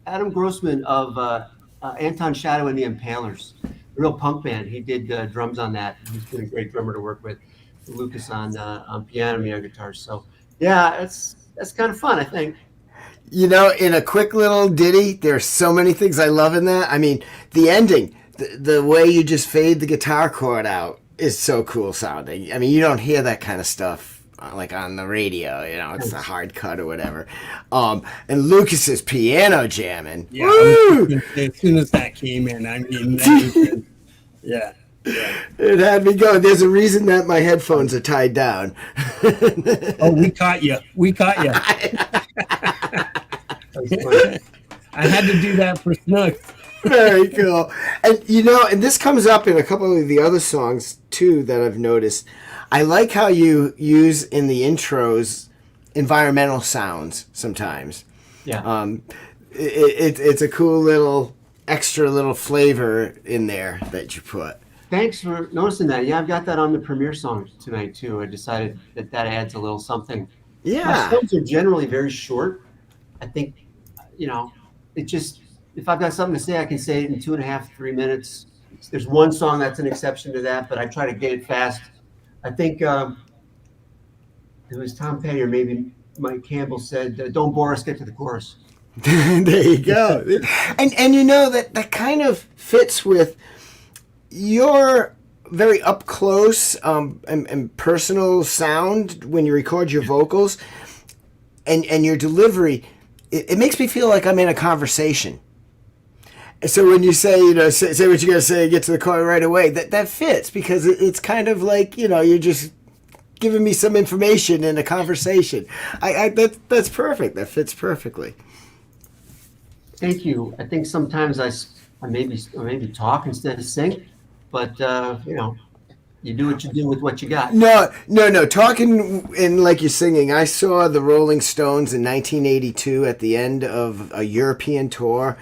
Adam Grossman of Anton Shadow and the Impalers, a real punk band. He did drums on that. He's been a great drummer to work with. Lucas on piano, me on guitar. So yeah, that's kind of fun, I think. You know, in a quick little ditty, there's so many things I love in that. I mean, the ending, the way you just fade the guitar chord out is so cool sounding. I mean, you don't hear that kind of stuff like on the radio, you know, it's a hard cut or whatever. And Lucas's piano jamming. Yeah, as soon as that came in, I mean, yeah. It had me going. There's a reason that my headphones are tied down. Oh, we caught you. I had to do that for Snooks. Very cool. And you know, and this comes up in a couple of the other songs too that I've noticed. I like how you use in the intros environmental sounds sometimes. Yeah. It's a cool little extra little flavor in there that you put. Thanks for noticing that. Yeah, I've got that on the premiere song tonight too. I decided that adds a little something. Yeah. My songs are generally very short. I think, you know, it just, if I've got something to say, I can say it in 2.5, 3 minutes. There's one song that's an exception to that, but I try to get it fast. I think it was Tom Petty or maybe Mike Campbell said, "Don't bore us, get to the chorus." There you go. And you know that kind of fits with your very up close and personal sound when you record your vocals and your delivery. It makes me feel like I'm in a conversation. So when you say, you know, say what you got to say, get to the car right away, that fits because it's kind of like, you know, you're just giving me some information in a conversation. That's perfect. That fits perfectly. Thank you. I think sometimes I maybe talk instead of sing, but you know, you do what you do with what you got. No. Talking and like you're singing. I saw the Rolling Stones in 1982 at the end of a European tour,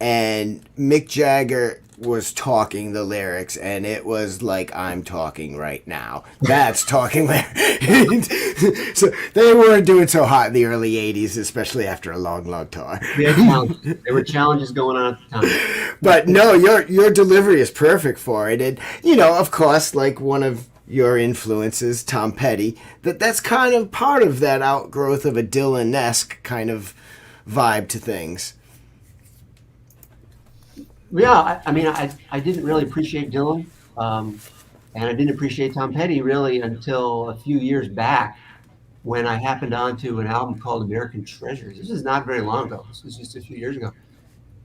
and Mick Jagger was talking the lyrics, and it was like I'm talking right now. That's talking lyrics. So they weren't doing so hot in the early 80s, especially after a long tour. There were challenges going on at the time. But no, your delivery is perfect for it. And, you know, of course, like one of your influences, Tom Petty, that's kind of part of that outgrowth of a Dylan-esque kind of vibe to things. Yeah, I mean, I didn't really appreciate Dylan, and I didn't appreciate Tom Petty really until a few years back when I happened onto an album called American Treasures. This is not very long ago. This was just a few years ago.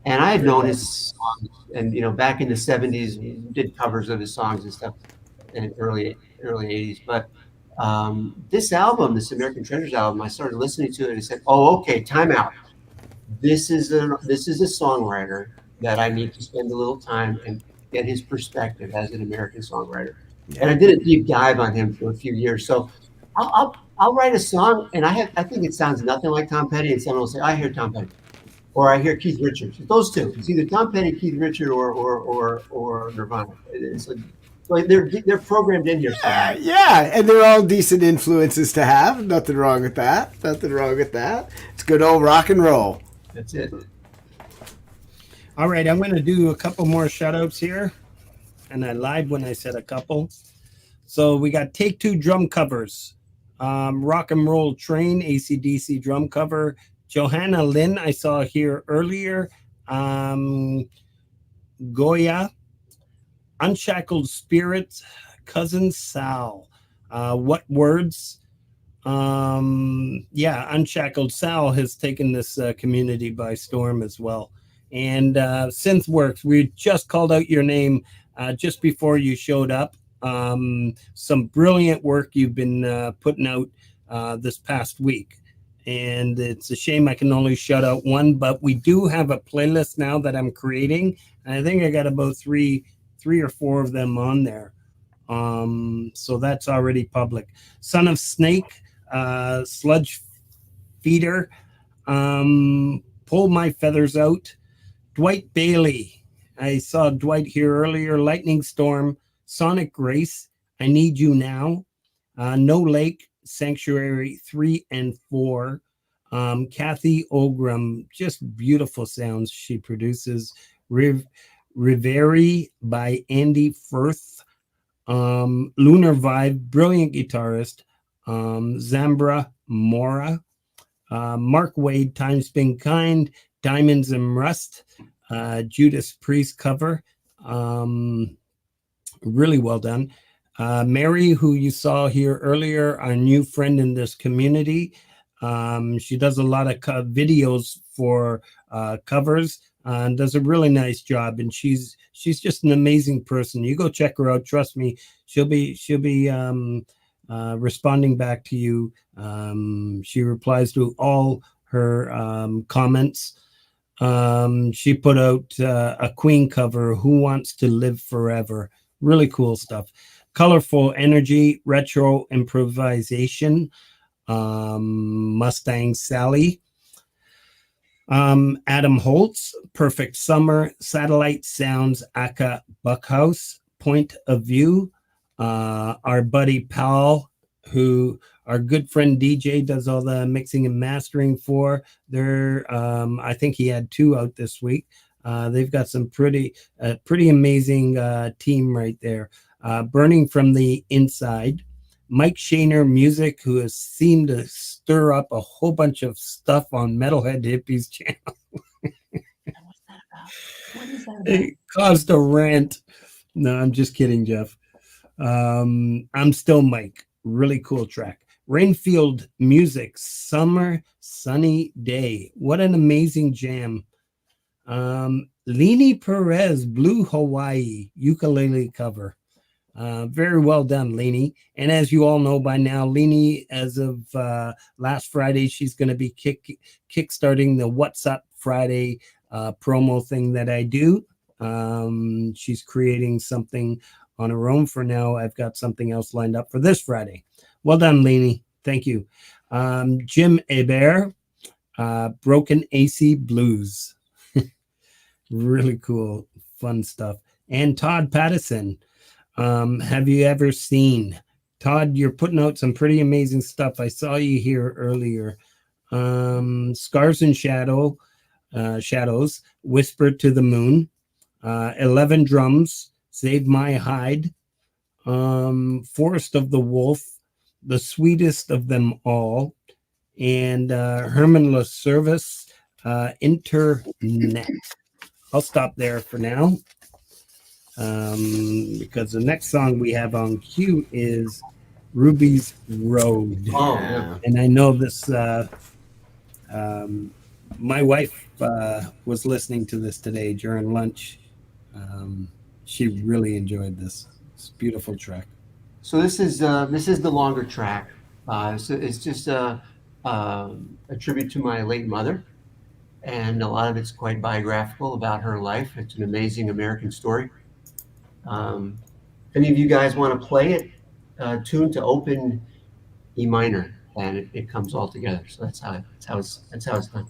And I had known his songs, and, you know, back in the 70s, he did covers of his songs and stuff in early 80s. But this album, this American Treasures album, I started listening to it and I said, oh, okay, time out. This is a songwriter that I need to spend a little time and get his perspective as an American songwriter. Yeah. And I did a deep dive on him for a few years. So I'll write a song, and I think it sounds nothing like Tom Petty, and someone will say, I hear Tom Petty, or I hear Keith Richards. Those two. It's either Tom Petty, Keith Richards, or Nirvana. So they're programmed in here. Yeah, and they're all decent influences to have. Nothing wrong with that. It's good old rock and roll. That's it. All right, I'm going to do a couple more shout-outs here. And I lied when I said a couple. So we got Take Two drum covers. Rock and Roll Train, AC/DC drum cover. Johanna Lynn, I saw here earlier. Goya. Unshackled Spirits, Cousin Sal. What Words? Unshackled Sal has taken this community by storm as well. And Synthworks, we just called out your name just before you showed up. Some brilliant work you've been putting out this past week. And it's a shame I can only shout out one, but we do have a playlist now that I'm creating. And I think I got about three or four of them on there. So that's already public. Son of Snake, Sludge Feeder, Pull My Feathers Out, Dwight Bailey. I saw Dwight here earlier. Lightning Storm, Sonic Grace, I Need You Now, No Lake, Sanctuary 3 and 4. Kathy Ogram, just beautiful sounds she produces. Riveri by Andy Firth. Lunar Vibe, brilliant guitarist. Zambra Mora. Mark Wade, Time's Been Kind. Diamonds and Rust. Judas Priest cover. Really well done. Mary, who you saw here earlier, our new friend in this community. She does a lot of videos for covers and does a really nice job. And she's just an amazing person. You go check her out. Trust me, she'll be responding back to you. She replies to all her comments. She put out a Queen cover, Who Wants to Live Forever. Really cool stuff. Colorful Energy, retro improvisation. Mustang Sally. Adam Holtz, Perfect Summer, Satellite Sounds, Aka Buckhouse, Point of View. Our buddy Powell, who our good friend DJ does all the mixing and mastering for. I think he had 2 out this week. They've got some pretty amazing team right there. Burning from the Inside. Mike Shaner Music, who has seemed to stir up a whole bunch of stuff on Metalhead Hippie's channel. What is that about? It caused a rant. No, I'm just kidding, Jeff. I'm Still Mike. Really cool track. Rainfield Music, Summer Sunny Day. What an amazing jam. Lini Perez, Blue Hawaii, ukulele cover. Very well done, Lini. And as you all know by now, Lini, as of last Friday, she's going to be kickstarting the What's Up Friday promo thing that I do. She's creating something on her own for now. I've got something else lined up for this Friday. Well done, Lini. Thank you. Jim Hebert, Broken AC Blues. Really cool, fun stuff. And Todd Pattison. Have you ever seen? Todd, you're putting out some pretty amazing stuff. I saw you here earlier. Scars and Shadows, Whisper to the Moon, 11 Drums, Save My Hide, Forest of the Wolf, The Sweetest of Them All, and Herman Le Service, Internet. I'll stop there for now. Because the next song we have on cue is Ruby's Road. Oh, yeah. And I know this, my wife was listening to this today during lunch. She really enjoyed this. It's a beautiful track. So this is the longer track. It's just a tribute to my late mother, and a lot of it's quite biographical about her life. It's an amazing American story. If any of you guys want to play it, tuned to open E minor, and it comes all together. So that's how it's done.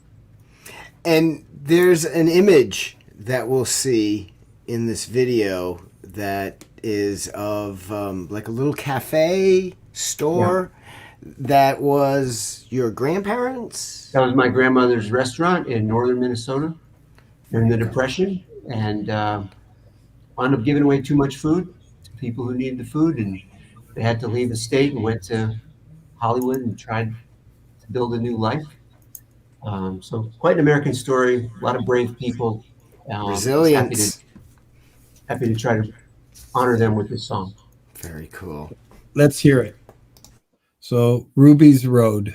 And there's an image that we'll see in this video that is of like a little cafe store. That was your grandparents? That was my grandmother's restaurant in northern Minnesota during the Depression, and wound up giving away too much food to people who needed the food, and they had to leave the state and went to Hollywood and tried to build a new life. So quite an American story, a lot of brave people. Resilience. Happy to try to honor them with this song. Very cool. Let's hear it. So, Ruby's Road.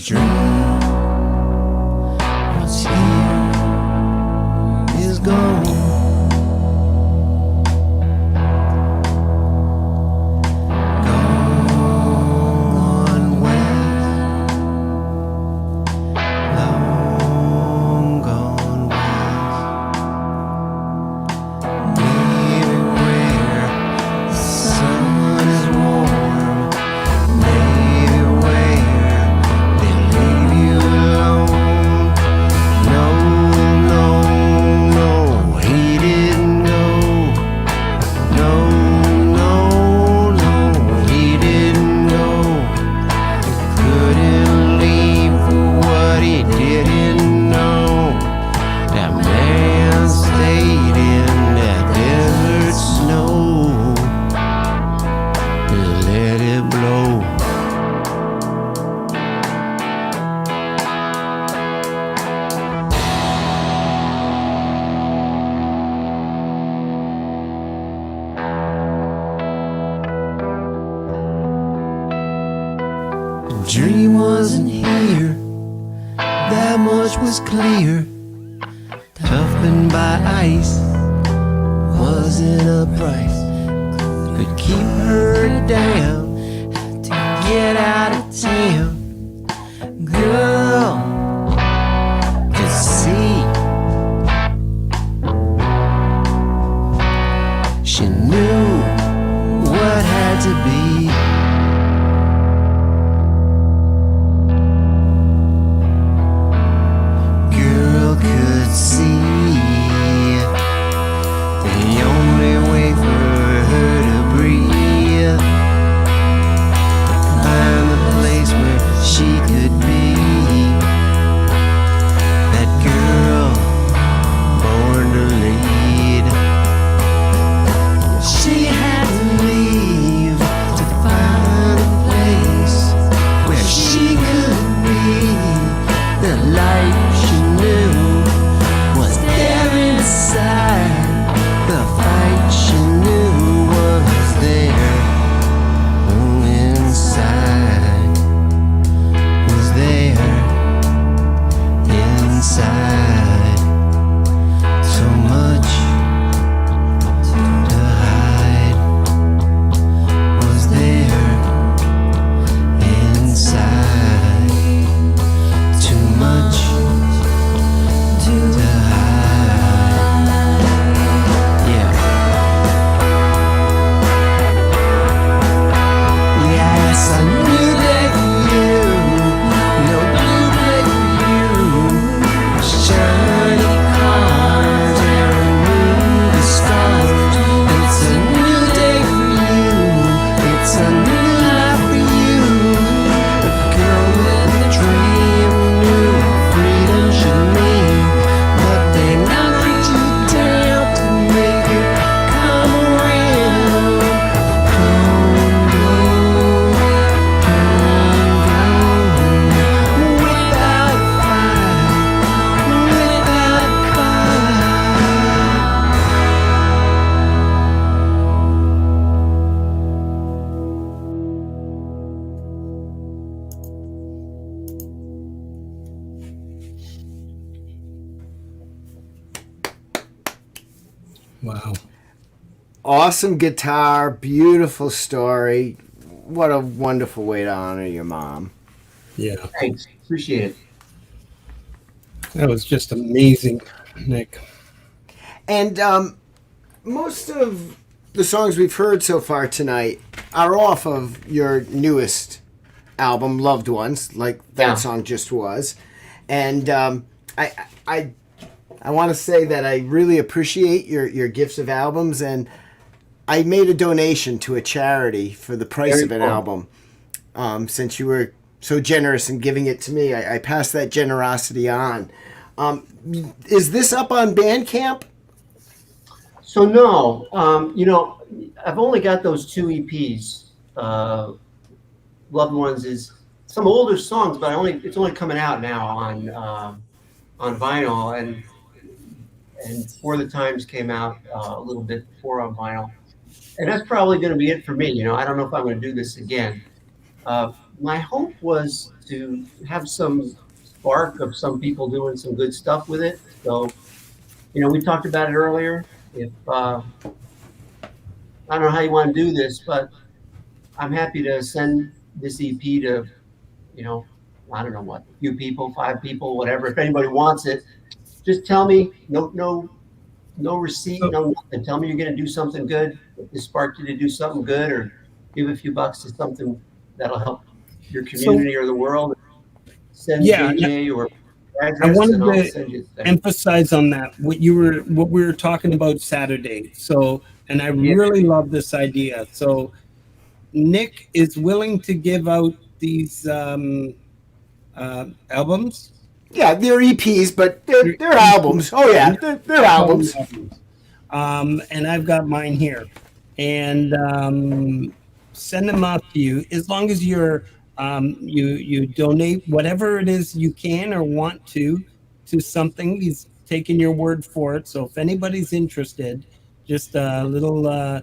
his dream. What's here is gone. Gone west. Long gone west. Maybe where the sun is warm. Maybe where they leave you alone. No, no, no, he didn't go. No, no, no, he didn't go. Couldn't leave for what he didn't know. That man stayed in that desert snow. Let it blow. The dream wasn't here, that much was clear. Toughened by ice wasn't a price. Could keep her down, had to get out of town. Girl could see, she knew what had to be. Girl could see the only way for her to breathe, find the place where she could be. That girl born to lead. She had to leave to find a place where she could be. The life she knew was there inside. The fight she knew was there inside. Was there inside. So much to hide. Was there inside. Too much to hide. Yeah. Yes, a new day for you. No blue day for you. Shiny cars and movie stars. It's a new day for you. It's a new life for you. A girl with a dream knew what freedom should mean, but they knocked you down to make it come around. Don't go, without fight, without fight. Wow. Awesome guitar, beautiful story. What a wonderful way to honor your mom. Yeah. Thanks. Appreciate it. That was just amazing, Nick. And most of the songs we've heard so far tonight are off of your newest album, Loved Ones, like that Yeah. song just was. And I want to say that I really appreciate your gifts of albums, and I made a donation to a charity for the price Very of an cool. album. Since you were so generous in giving it to me, I passed that generosity on. Is this up on Bandcamp? So no, I've only got those two EPs. Loved Ones is some older songs, but it's only coming out now on vinyl, and For the Times came out a little bit before on vinyl, and that's probably going to be it for me. I don't know if I'm going to do this again. my hope was to have some spark of some people doing some good stuff with it. So, we talked about it earlier. If I don't know how you want to do this, but I'm happy to send this EP to, you know, I don't know what, a few people, 5 people, whatever. If anybody wants it, just tell me. No receipt, So- no nothing. Tell me you're going to do something good. If it sparked you to do something good, or give a few bucks to something that'll help your community or the world. Send Yeah, JJ or I address, and wanted I'll to send you the thing. emphasize on that what we were talking about Saturday. So, and I Yeah. really love this idea. So, Nick is willing to give out these albums. Yeah, they're EPs, but they're albums. Oh yeah, they're albums. And I've got mine here, and send them out to you as long as you donate whatever it is you can or want to something. He's taking your word for it. So if anybody's interested, just a little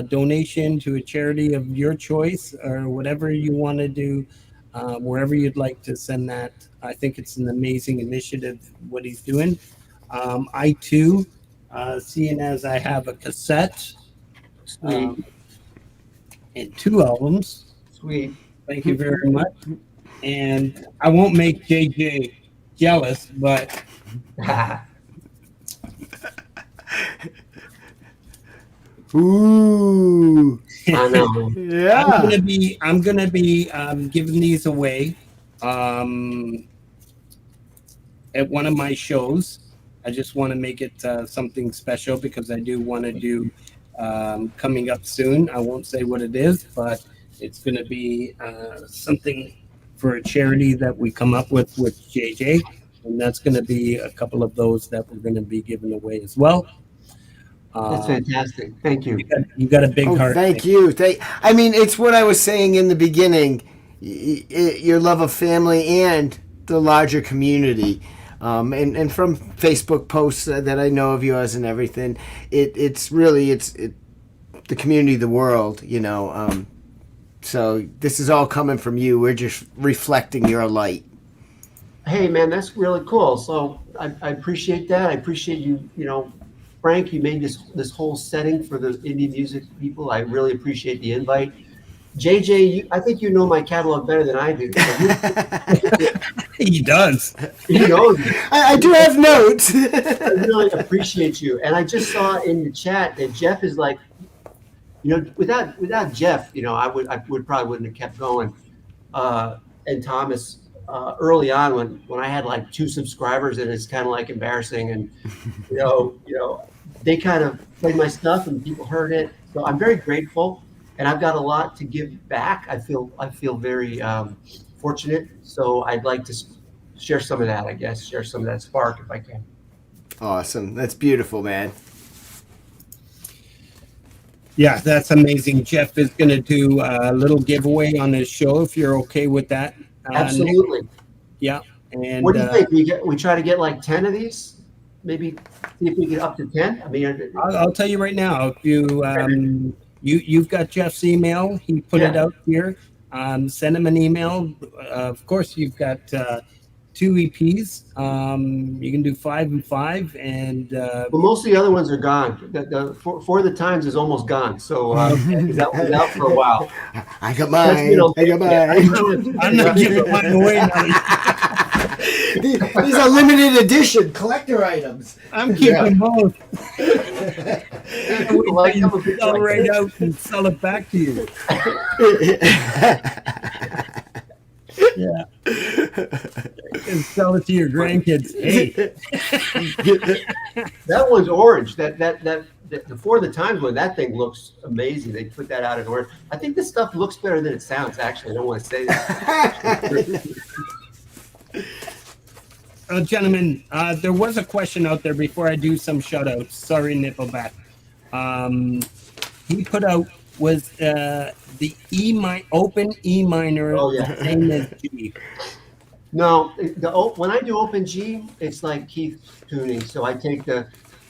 donation to a charity of your choice or whatever you want to do, wherever you'd like to send that. I think it's an amazing initiative what he's doing. I too, seeing as I have a cassette Sweet, and 2 albums. sweet. Thank you very much. And I won't make JJ jealous, but Ooh, I know. yeah. I'm gonna be giving these away at one of my shows. I just want to make it something special because I do want to do coming up soon. I won't say what it is, but it's going to be something for a charity that we come up with JJ, and that's going to be a couple of those that we're going to be giving away as well. That's fantastic. Thank you. You got a big Oh, heart. thank you. I mean, it's what I was saying in the beginning. Your love of family and the larger community, and from Facebook posts that I know of yours and everything. It's really the community, the world. So this is all coming from you. We're just reflecting your light. Hey, man, that's really cool. So I appreciate that. I appreciate you. Frank, you made this whole setting for the indie music people. I really appreciate the invite. JJ, I think you know my catalog better than I do. He does. You know, I do have notes. I really appreciate you. And I just saw in the chat that Jeff is like, without Jeff, I would probably wouldn't have kept going. And Thomas, early on when I had like 2 subscribers, and it's kind of like embarrassing, and they kind of played my stuff and people heard it. So I'm very grateful, and I've got a lot to give back. I feel very fortunate. So I'd like to share some of that, I guess, share some of that spark if I can. Awesome. That's beautiful, man. Yeah, that's amazing. Jeff is going to do a little giveaway on his show if you're okay with that. Absolutely. Nick. Yeah. And What do you think? We try to get like 10 of these? Maybe see if we get up to 10? I mean, I'll tell you right now, if you've got Jeff's email, he put it out here. Send him an email. Of course, you've got 2 EPs. You can do 5 and 5, and well, most of the other ones are gone. The For the Times is almost gone, so that was out for a while. I got mine. I got mine. I'm not giving mine away now. These are limited edition collector items. I'm keeping both. People like them if it's Sell like right that. out and sell it back to you. Yeah. And sell it to your grandkids. Hey. That one's orange. The For the Times one, that thing looks amazing. They put that out in orange. I think this stuff looks better than it sounds, actually. I don't want to say that. Gentlemen, there was a question out there before I do some shout outs. Sorry, Nickelback. He put out was the open E minor the same as G. No, when I do open G, it's like Keith tuning. So I take the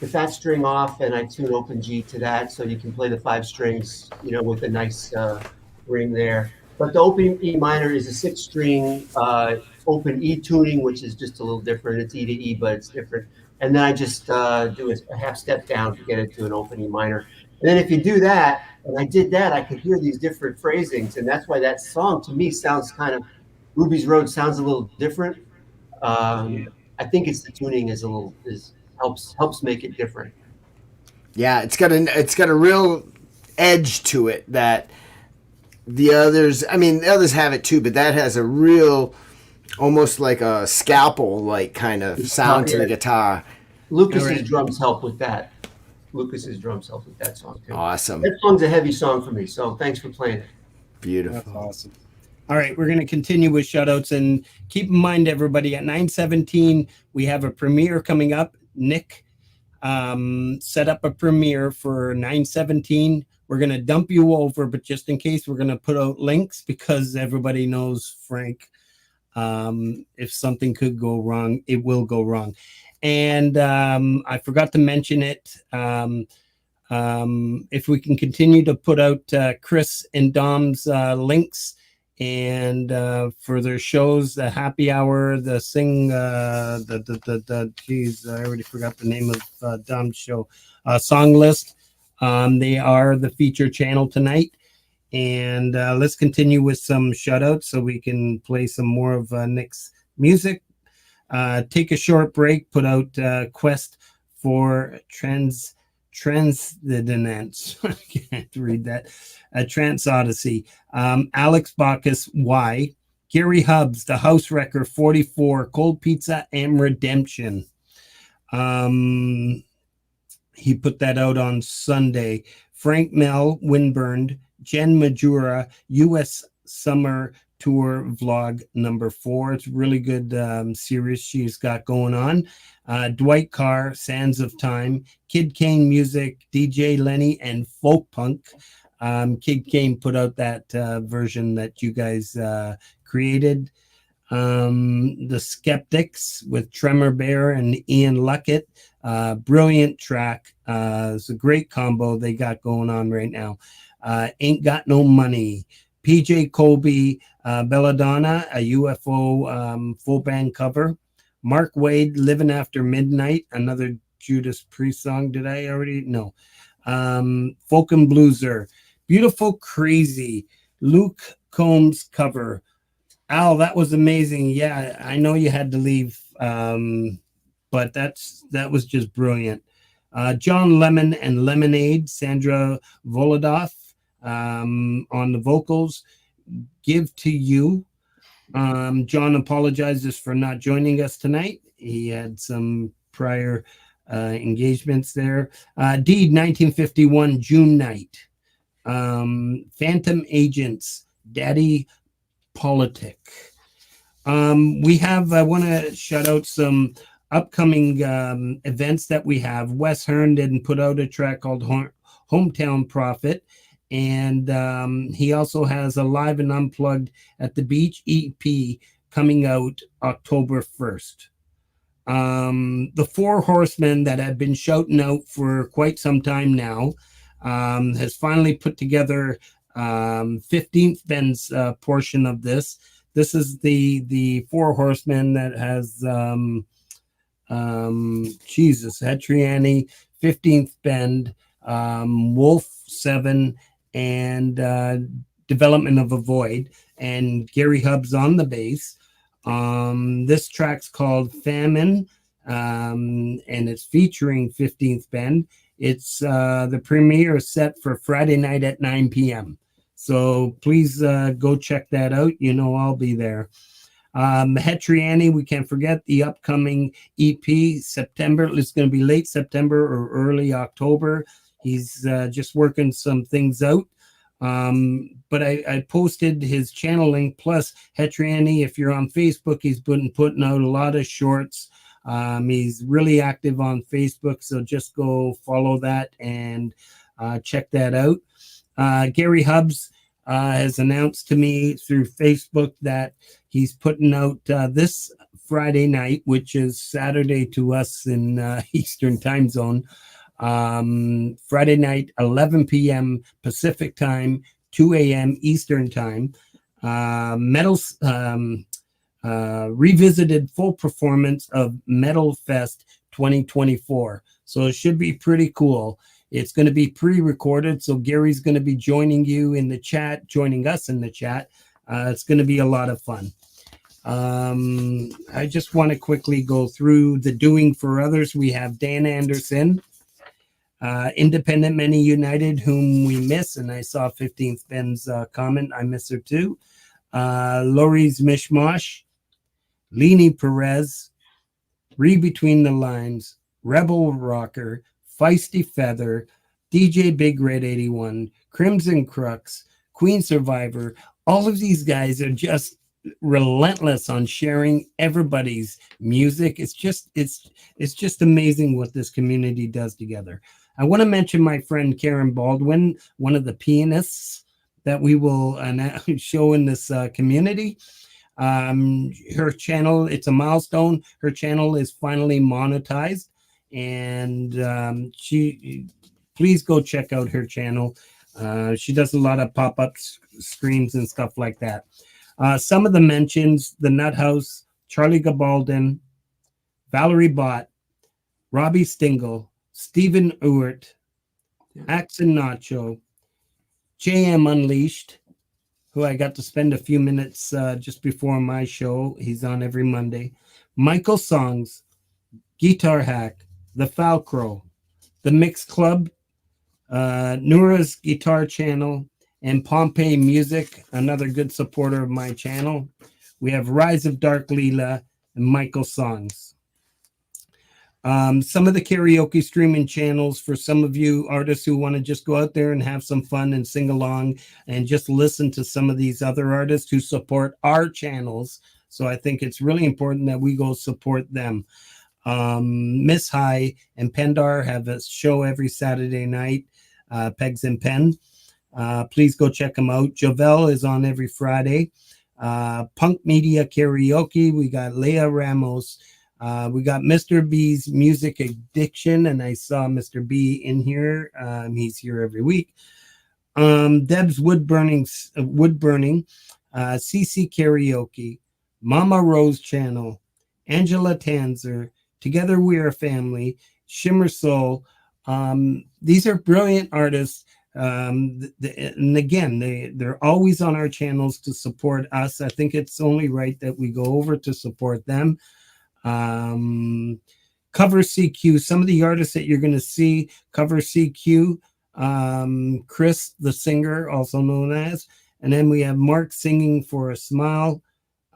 fat string off and I tune open G to that, so you can play the 5 strings, with a nice ring there. But the open E minor is a 6-string open E tuning, which is just a little different. It's E to E, but it's different. And then I just do a half step down to get it to an open E minor. And then if you do that, and I did that, I could hear these different phrasings, and that's why that song to me sounds kind of Ruby's Road sounds a little different. I think it's the tuning is helps make it different. Yeah, it's got a real edge to it that the others. I mean, the others have it too, but that has a real, almost like a scalpel like kind of sound to the guitar. Lucas's drums help with that. Lucas's drums help with that song too. Awesome. That song's a heavy song for me, so thanks for playing it. Beautiful. That's awesome. All right, we're going to continue with shoutouts, and keep in mind, everybody, at 9:17 we have a premiere coming up. Nick set up a premiere for 9:17. We're going to dump you over, but just in case, we're going to put out links because everybody knows Frank. If something could go wrong, it will go wrong. And I forgot to mention it. If we can continue to put out Chris and Dom's links and for their shows, the happy hour, the sing, geez, I already forgot the name of Dom's show, Song List. They are the feature channel tonight. And let's continue with some shoutouts so we can play some more of Nick's music. Take a short break, put out Quest for Transcendence. I can't read that. Trance Odyssey. Alex Bacchus, Why? Gary Hubbs, The House Wrecker 44, Cold Pizza and Redemption. He put that out on Sunday. Frank Mel, Windburned. Jen Majura, U.S. Summer Tour Vlog number 4. It's a really good series she's got going on. Dwight Carr, Sands of Time. Kid Kane Music, DJ Lenny, and Folk Punk. Kid Kane put out that version that you guys created. The Skeptics with Tremor Bear and Ian Luckett. Brilliant track. It's a great combo they got going on right now. Ain't Got No Money. PJ Colby, Belladonna, a UFO full band cover. Mark Wade, Living After Midnight, another Judas Priest song. Did I already? No. Folk and Blueser. Beautiful Crazy. Luke Combs cover. Al, that was amazing. Yeah, I know you had to leave, but that was just brilliant. John Lemon and Lemonade, Sandra Volodoff on the vocals. Give to You. John apologizes for not joining us tonight. He had some prior engagements there. Deed 1951, June Night. Phantom Agents, Daddy Politic. I want to shout out some upcoming events that we have. Wes Hearn didn't put out a track called Hometown Prophet. And he also has a Live and Unplugged at the Beach EP coming out October 1st. The Four Horsemen that have been shouting out for quite some time now has finally put together 15th Ben's portion of this. This is the Four Horsemen that has Hetriani, 15th Bend, Wolf 7, and Development of a Void, and Gary Hubbs on the bass. This track's called Famine, and it's featuring 15th Bend. It's the premiere is set for Friday night at 9 p.m. So please go check that out. You know I'll be there. Hetriani, we can't forget the upcoming EP, September. It's going to be late September or early October. He's just working some things out. But I posted his channel link, plus Hetriani, if you're on Facebook, he's been putting out a lot of shorts. He's really active on Facebook, so just go follow that and check that out. Gary Hubbs has announced to me through Facebook that he's putting out this Friday night, which is Saturday to us in Eastern time zone, Friday night, 11 p.m. Pacific time, 2 a.m. Eastern time. Metals revisited full performance of Metal Fest 2024. So it should be pretty cool. It's going to be pre-recorded, so Gary's going to be joining you in the chat, joining us in the chat. It's going to be a lot of fun. I just want to quickly go through the doing for others. We have Dan Anderson, Independent Many United, whom we miss, and I saw 15th Ben's comment. I miss her too. Lori's Mishmash, Leni Perez, Read Between the Lines, Rebel Rocker, Feisty Feather, DJ Big Red 81, Crimson Crux, Queen Survivor. All of these guys are just relentless on sharing everybody's music. It's just amazing what this community does together. I want to mention my friend Karen Baldwin, one of the pianists that we will show in this community. Her channel, it's a milestone. Her channel is finally monetized, and please go check out her channel. She does a lot of pop-up streams and stuff like that. Some of the mentions: the Nut House, Charlie Gabaldon, Valerie Bott, Robbie Stingle, Stephen Ewert, Axon Nacho, JM Unleashed, who I got to spend a few minutes just before my show. He's on every Monday. Michael Songs, Guitar Hack, The Falcrow, The Mix Club, Nura's Guitar Channel, and Pompeii Music, another good supporter of my channel. We have Rise of Dark Leela and Michael Songs. Some of the karaoke streaming channels for some of you artists who want to just go out there and have some fun and sing along and just listen to some of these other artists who support our channels. So I think it's really important that we go support them. Miss High and Pendar have a show every Saturday night, Pegs and Pen. Please go check them out. Javel is on every Friday. Punk Media Karaoke, we got Leah Ramos. We got Mr. B's Music Addiction, and I saw Mr. B in here. He's here every week. Deb's Wood Burning, CC Karaoke, Mama Rose Channel, Angela Tanzer, Together We Are Family, Shimmer Soul. These are brilliant artists. And again, they're always on our channels to support us. I think it's only right that we go over to support them. Cover CQ, some of the artists that you're going to see cover CQ, Chris the singer, also known as, and then we have Mark Singing for a Smile,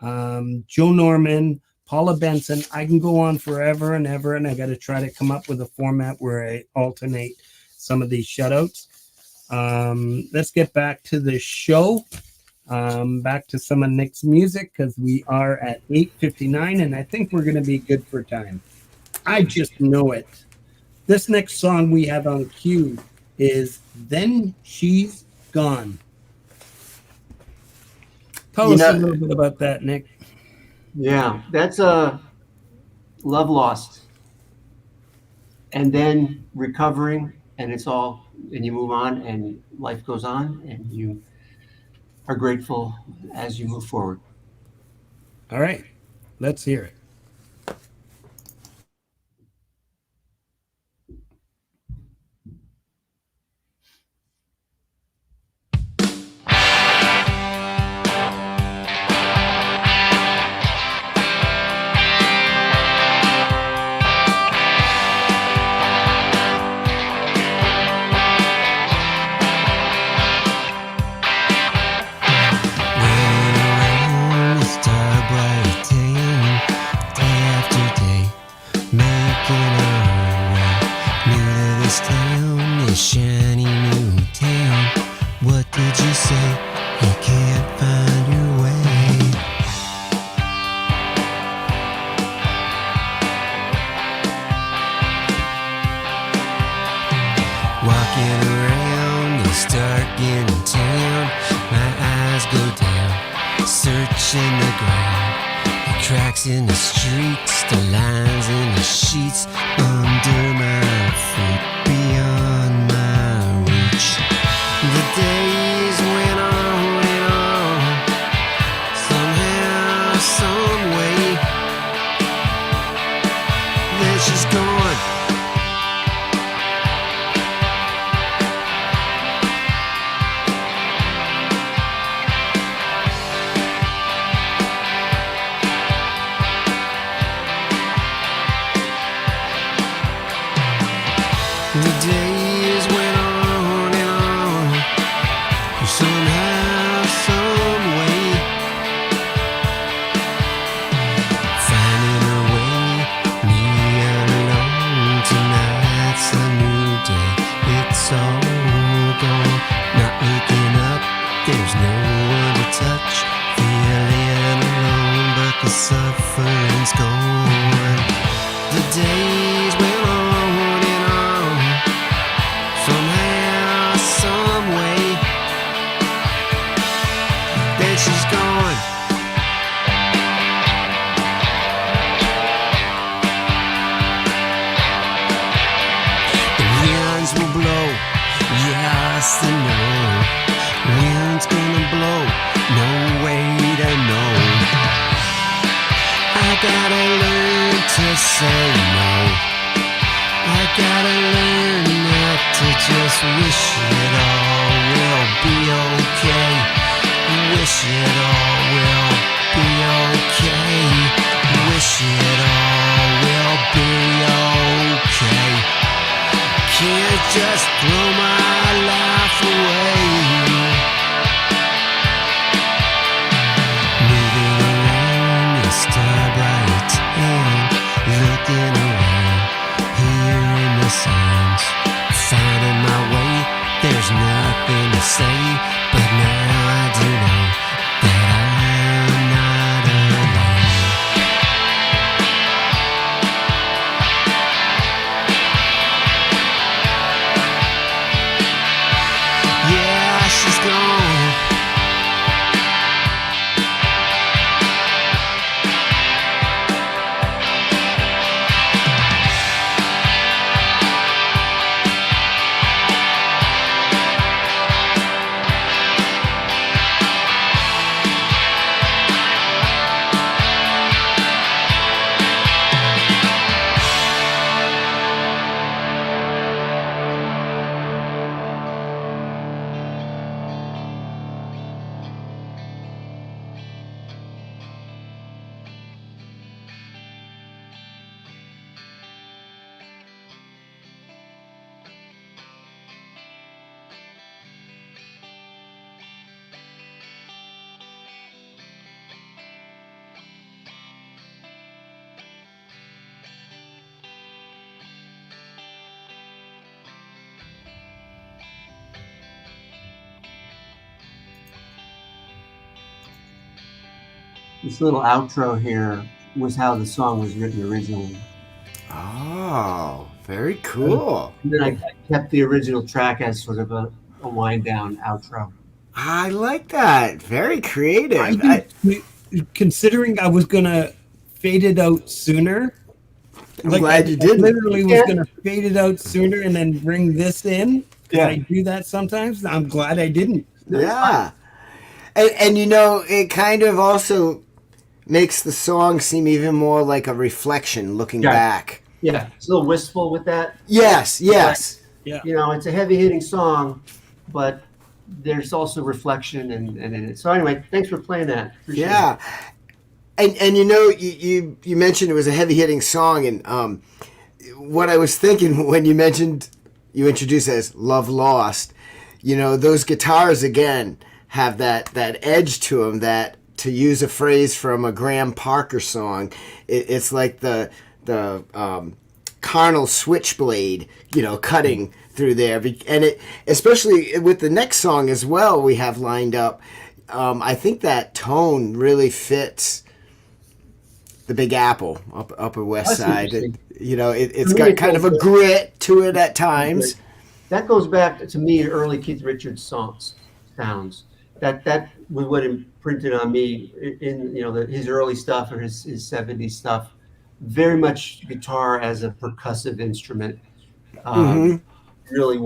Joe Norman, Paula Benson. I can go on forever and ever, and I got to try to come up with a format where I alternate some of these shoutouts. Let's get back to the show. Back to some of Nick's music, because we are at 8:59, and I think we're going to be good for time. I just know it. This next song we have on cue is Then She's Gone. Tell us a little bit about that, Nick. Yeah, that's a love lost, and then recovering, and it's all, and you move on, and life goes on, and you are grateful as you move forward. All right, let's hear it. Shiny new town. What did you say? You can't find your way. Walking around this dark in town, my eyes go down, searching the ground, the cracks in the streets, the lines in the sheets, under my feet, beyond my reach. The days went on and on, is gone. The days went on and on, somehow, some way. Then she's gone. The winds will blow, yes and no. Wind's gonna blow, no way to know. I gotta learn to say no. I gotta learn not to just wish it all will be okay. Wish it all will be okay. Wish it all will be okay. Can't just throw my life away. Moving around Mr. Bright and looking around, hearing the sounds, finding my way. There's nothing to say, but now I do know that I'm not alone. Yeah, she's gone. This little outro here was how the song was written originally. Oh, very cool. And then I kept the original track as sort of a wind down outro. I like that. Very creative. Considering I was gonna fade it out sooner, I'm glad you didn't. Literally was gonna fade it out sooner and then bring this in. Yeah. I do that sometimes. I'm glad I didn't. Yeah. And you know, it kind of also makes the song seem even more like a reflection looking back. Yeah, it's a little wistful with that. Yes, yes. Yeah. You know, it's a heavy hitting song, but there's also reflection and in it. So anyway, thanks for playing that. Appreciate Yeah. And you know, you mentioned it was a heavy hitting song, and what I was thinking when you introduced it as Love Lost, you know, those guitars again have that edge to them, that, to use a phrase from a Graham Parker song, it's like the carnal switchblade, you know, cutting through there. And it, especially with the next song as well we have lined up, I think that tone really fits the Big Apple, Upper West Side. You know, it's got kind of a grit to it at times. That goes back to me, early Keith Richards sounds. That was what imprinted on me in, you know, his early stuff or his 70s stuff. Very much guitar as a percussive instrument. Really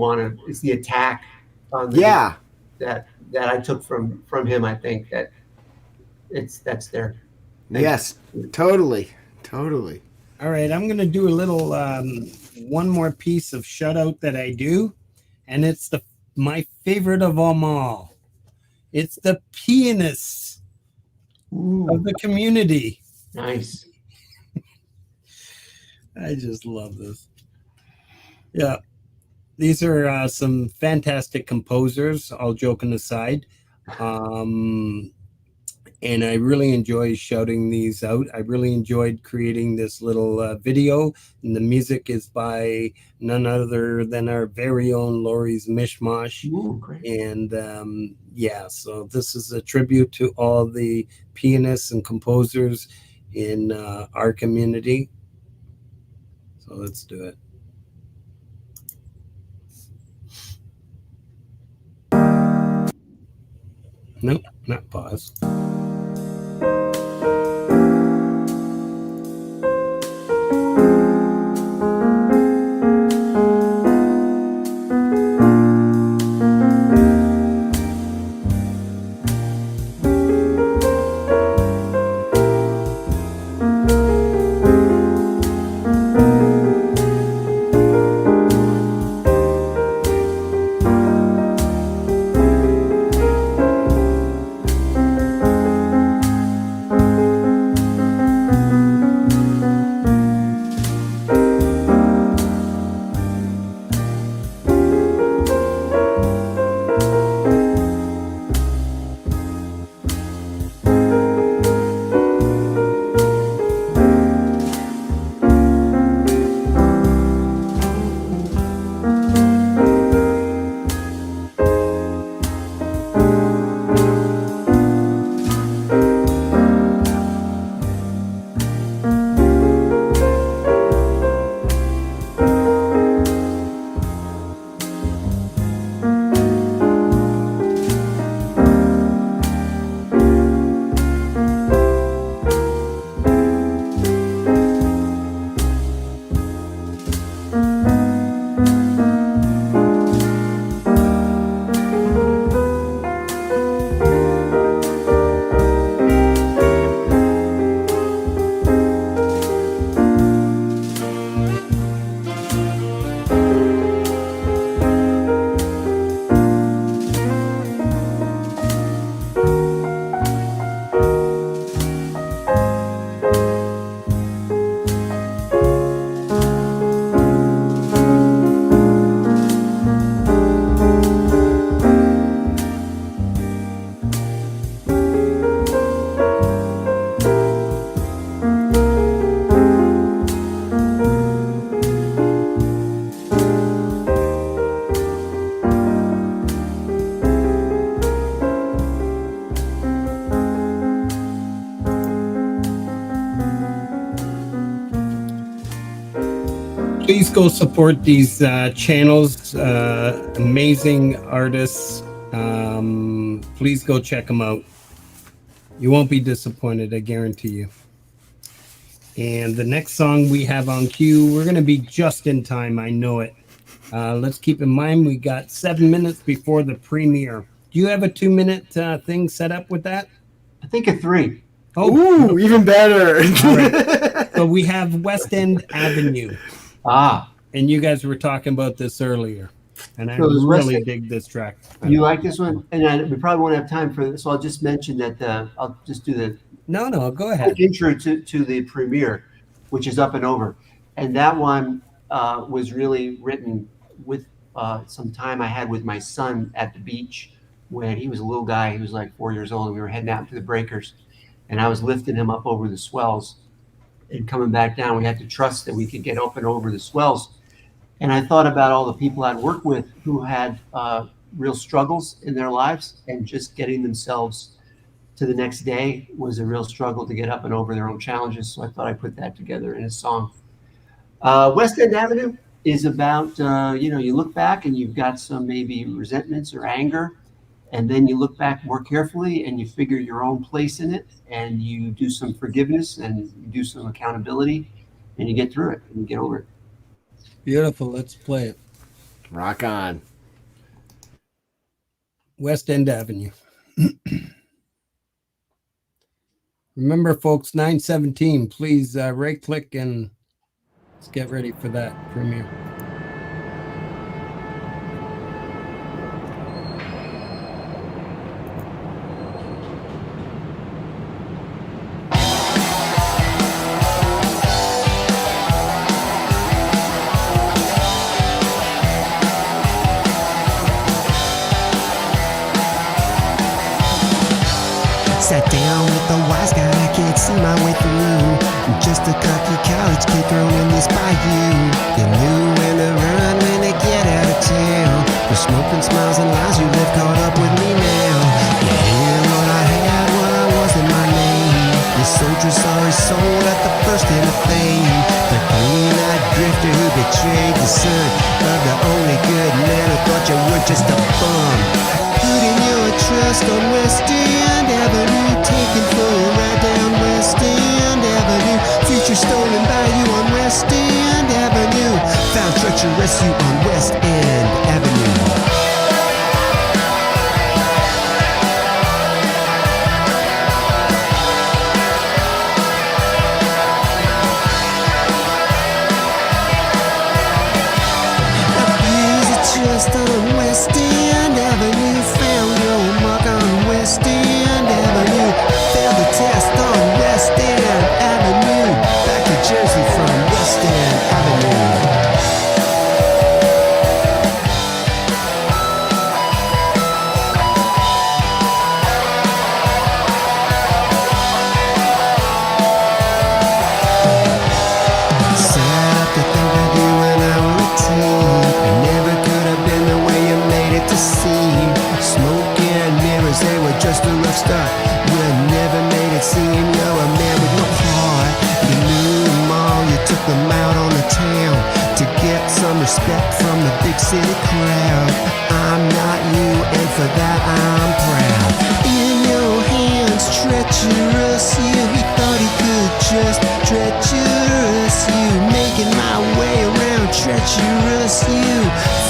it's the attack on the, that I took from him. I think that's there. Yes, totally. All right, I'm gonna do a little one more piece of shout out that I do, and it's my favorite of them all. It's the pianists of the community. Nice. I just love this. Yeah, these are some fantastic composers, all joking aside. And I really enjoy shouting these out. I really enjoyed creating this little video. And the music is by none other than our very own Laurie's Mishmash. Ooh, great. And yeah, so this is a tribute to all the pianists and composers in our community. So let's do it. Nope, not pause. Please go support these channels, amazing artists. Please go check them out. You won't be disappointed, I guarantee you. And the next song we have on cue, we're going to be just in time, I know it. Let's keep in mind we got 7 minutes before the premiere. Do you have a 2-minute thing set up with that? I think a 3. Oh, Ooh, even better. all right. So we have West End Avenue. And you guys were talking about this earlier, and I So is West really End- dig this track. You like this one? And we probably won't have time for this, so I'll just mention that I'll just do the No, go ahead. quick intro to the premiere, which is Up and Over. And that one was really written with some time I had with my son at the beach when he was a little guy. He was like 4 years old, and we were heading out to the breakers. And I was lifting him up over the swells and coming back down. We had to trust that we could get up and over the swells. And I thought about all the people I'd worked with who had real struggles in their lives, and just getting themselves to the next day was a real struggle to get up and over their own challenges. So I thought I'd put that together in a song. West End Avenue is about, you look back and you've got some maybe resentments or anger, and then you look back more carefully and you figure your own place in it, and you do some forgiveness and you do some accountability, and you get through it and you get over it. Beautiful. Let's play it. Rock on. West End Avenue. Remember, folks, 9/17. Please right click and let's get ready for that premiere. Sat down with the wise guy, I can't see my way through. I'm just a cocky college kid growing in this bayou. You knew when to run, when to get out of town. The smoking smiles and lies you live caught up with me now. You hear what I had, what I wasn't my name. The soldier sorry soul at the first in the fame. The green-eyed drifter who betrayed the son of the only good man who thought you were just a bum. Putting your trust on West End Avenue, taking for a ride down West End Avenue. Future stolen by you on West End Avenue. Found treacherous you on West End Avenue. Just on West End Avenue, found your mark on West End Avenue, failed the test on West End Avenue, back to Jersey from West End Avenue. Sad to think of you when I was a teen. I never could have been the way you made it to seem. Smoke and mirrors, they were just a rough start. You never made it seem you're a man with no heart. You knew them all, you took them out on the town to get some respect from the big city crowd. I'm not you, and for that I'm proud. In your hands, treacherous you. He thought he could just treacherous you. Making my way around treacherous you.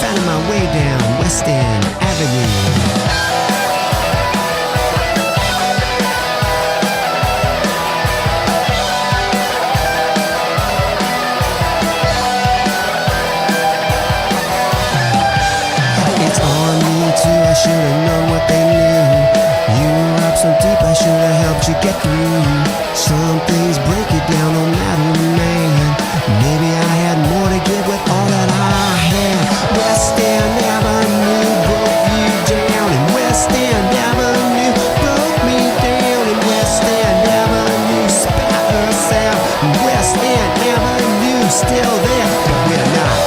Finding my way down West End Avenue. It's on me too, I should've known what they knew. You were up so deep, I should've helped you get through. Some things break you down, no matter man. Maybe I had more to give with all that I had. West End Avenue broke you down, and West End Avenue broke me down, and West End Avenue spat us out. And West End Avenue still there, but we're not.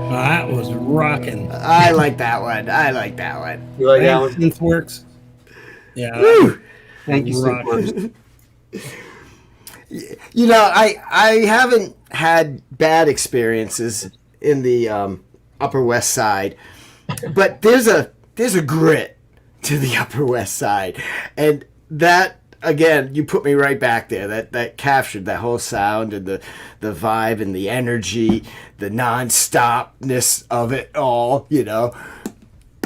That was rocking. I like that one. I like that one. You like that one? Synth works. Yeah. Thank you, Rock. You know, I haven't had bad experiences in the Upper West Side, but there's a grit to the Upper West Side, and that again, you put me right back there. That captured that whole sound and the vibe and the energy, the non-stopness of it all. You know,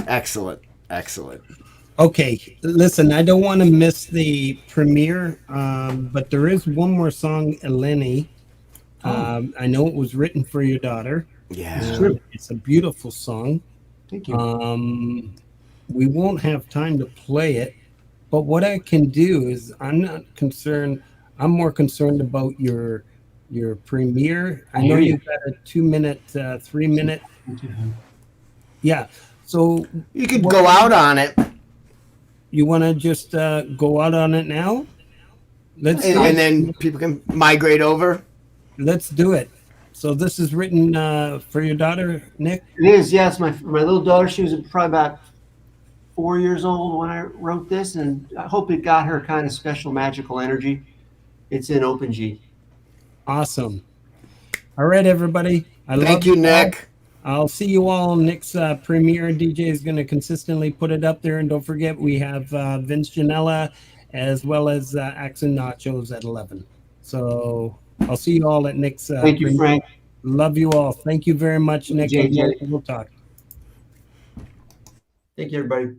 excellent. Okay, listen, I don't want to miss the premiere, but there is one more song, Eleni. I know it was written for your daughter. Yeah, It's true. It's a beautiful song. Thank you. We won't have time to play it, but what I can do is I'm not concerned. I'm more concerned about your premiere. I know you've got a 2-minute, 3-minute. Yeah. So you could go out on it. You want to just go out on it now? And then people can migrate over. Let's do it. So this is written for your daughter, Nick? It is, yes. My little daughter, she was probably about 4 years old when I wrote this, and I hope it got her kind of special magical energy. It's in Open G. Awesome. All right, everybody. Thank you, Nick. I'll see you all. Nick's premiere DJ is going to consistently put it up there. And don't forget, we have Vince Janella as well as Axe and Nachos at 11. So I'll see you all at Nick's. Thank you, Frank. Love you all. Thank you very much, Nick. We'll talk. Thank you, everybody.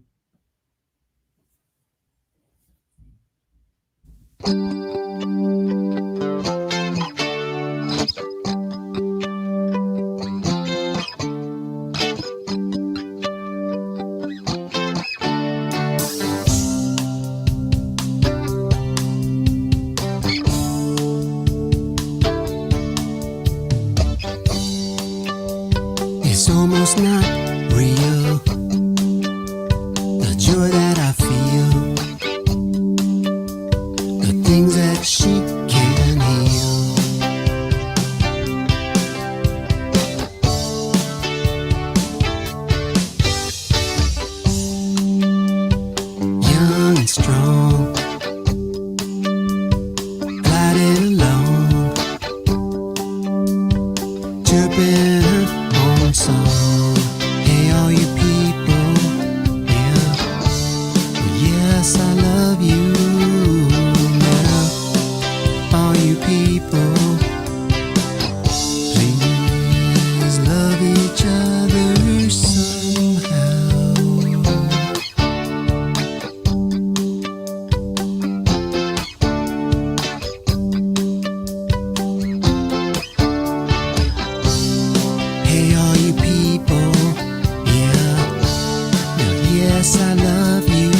yes, I love you.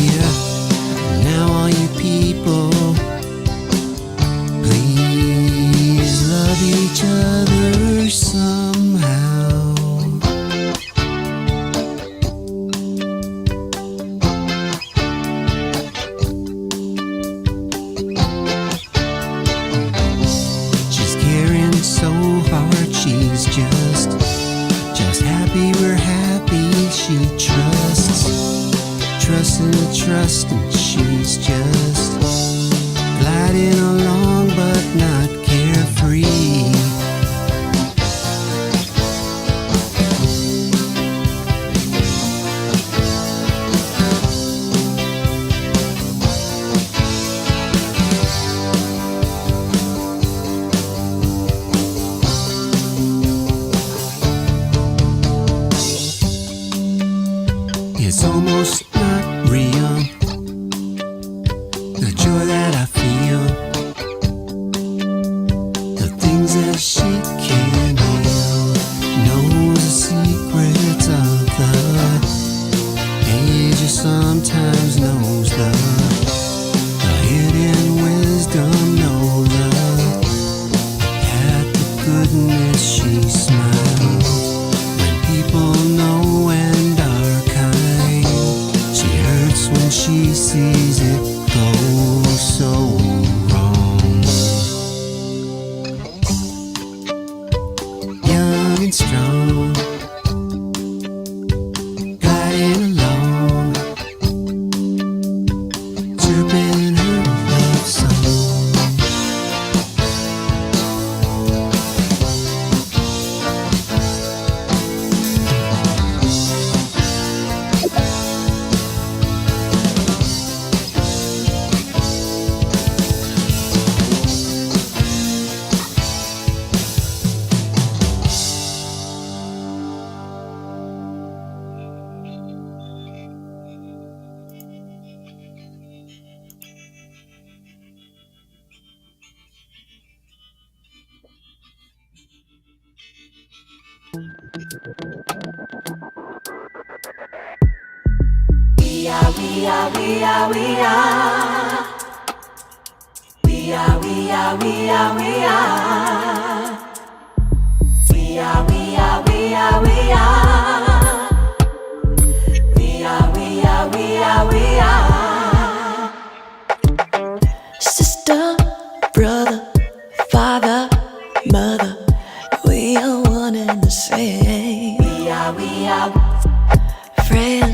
Yeah. Now all you people, please love each other somehow. She's caring so hard, she's just happy we're happy. She trusts and she's just gliding along but not carefree. It's almost not real, the joy that I feel, the things that she can't heal, knows the secrets of the ages, sometimes knows the hidden wisdom, know the at the goodness she smiles when people know and are kind. She hurts when she sees it go so wrong. Young and strong, gliding along, chirping her love song. Sister, brother, father, mother, we are one and the same. We are friends.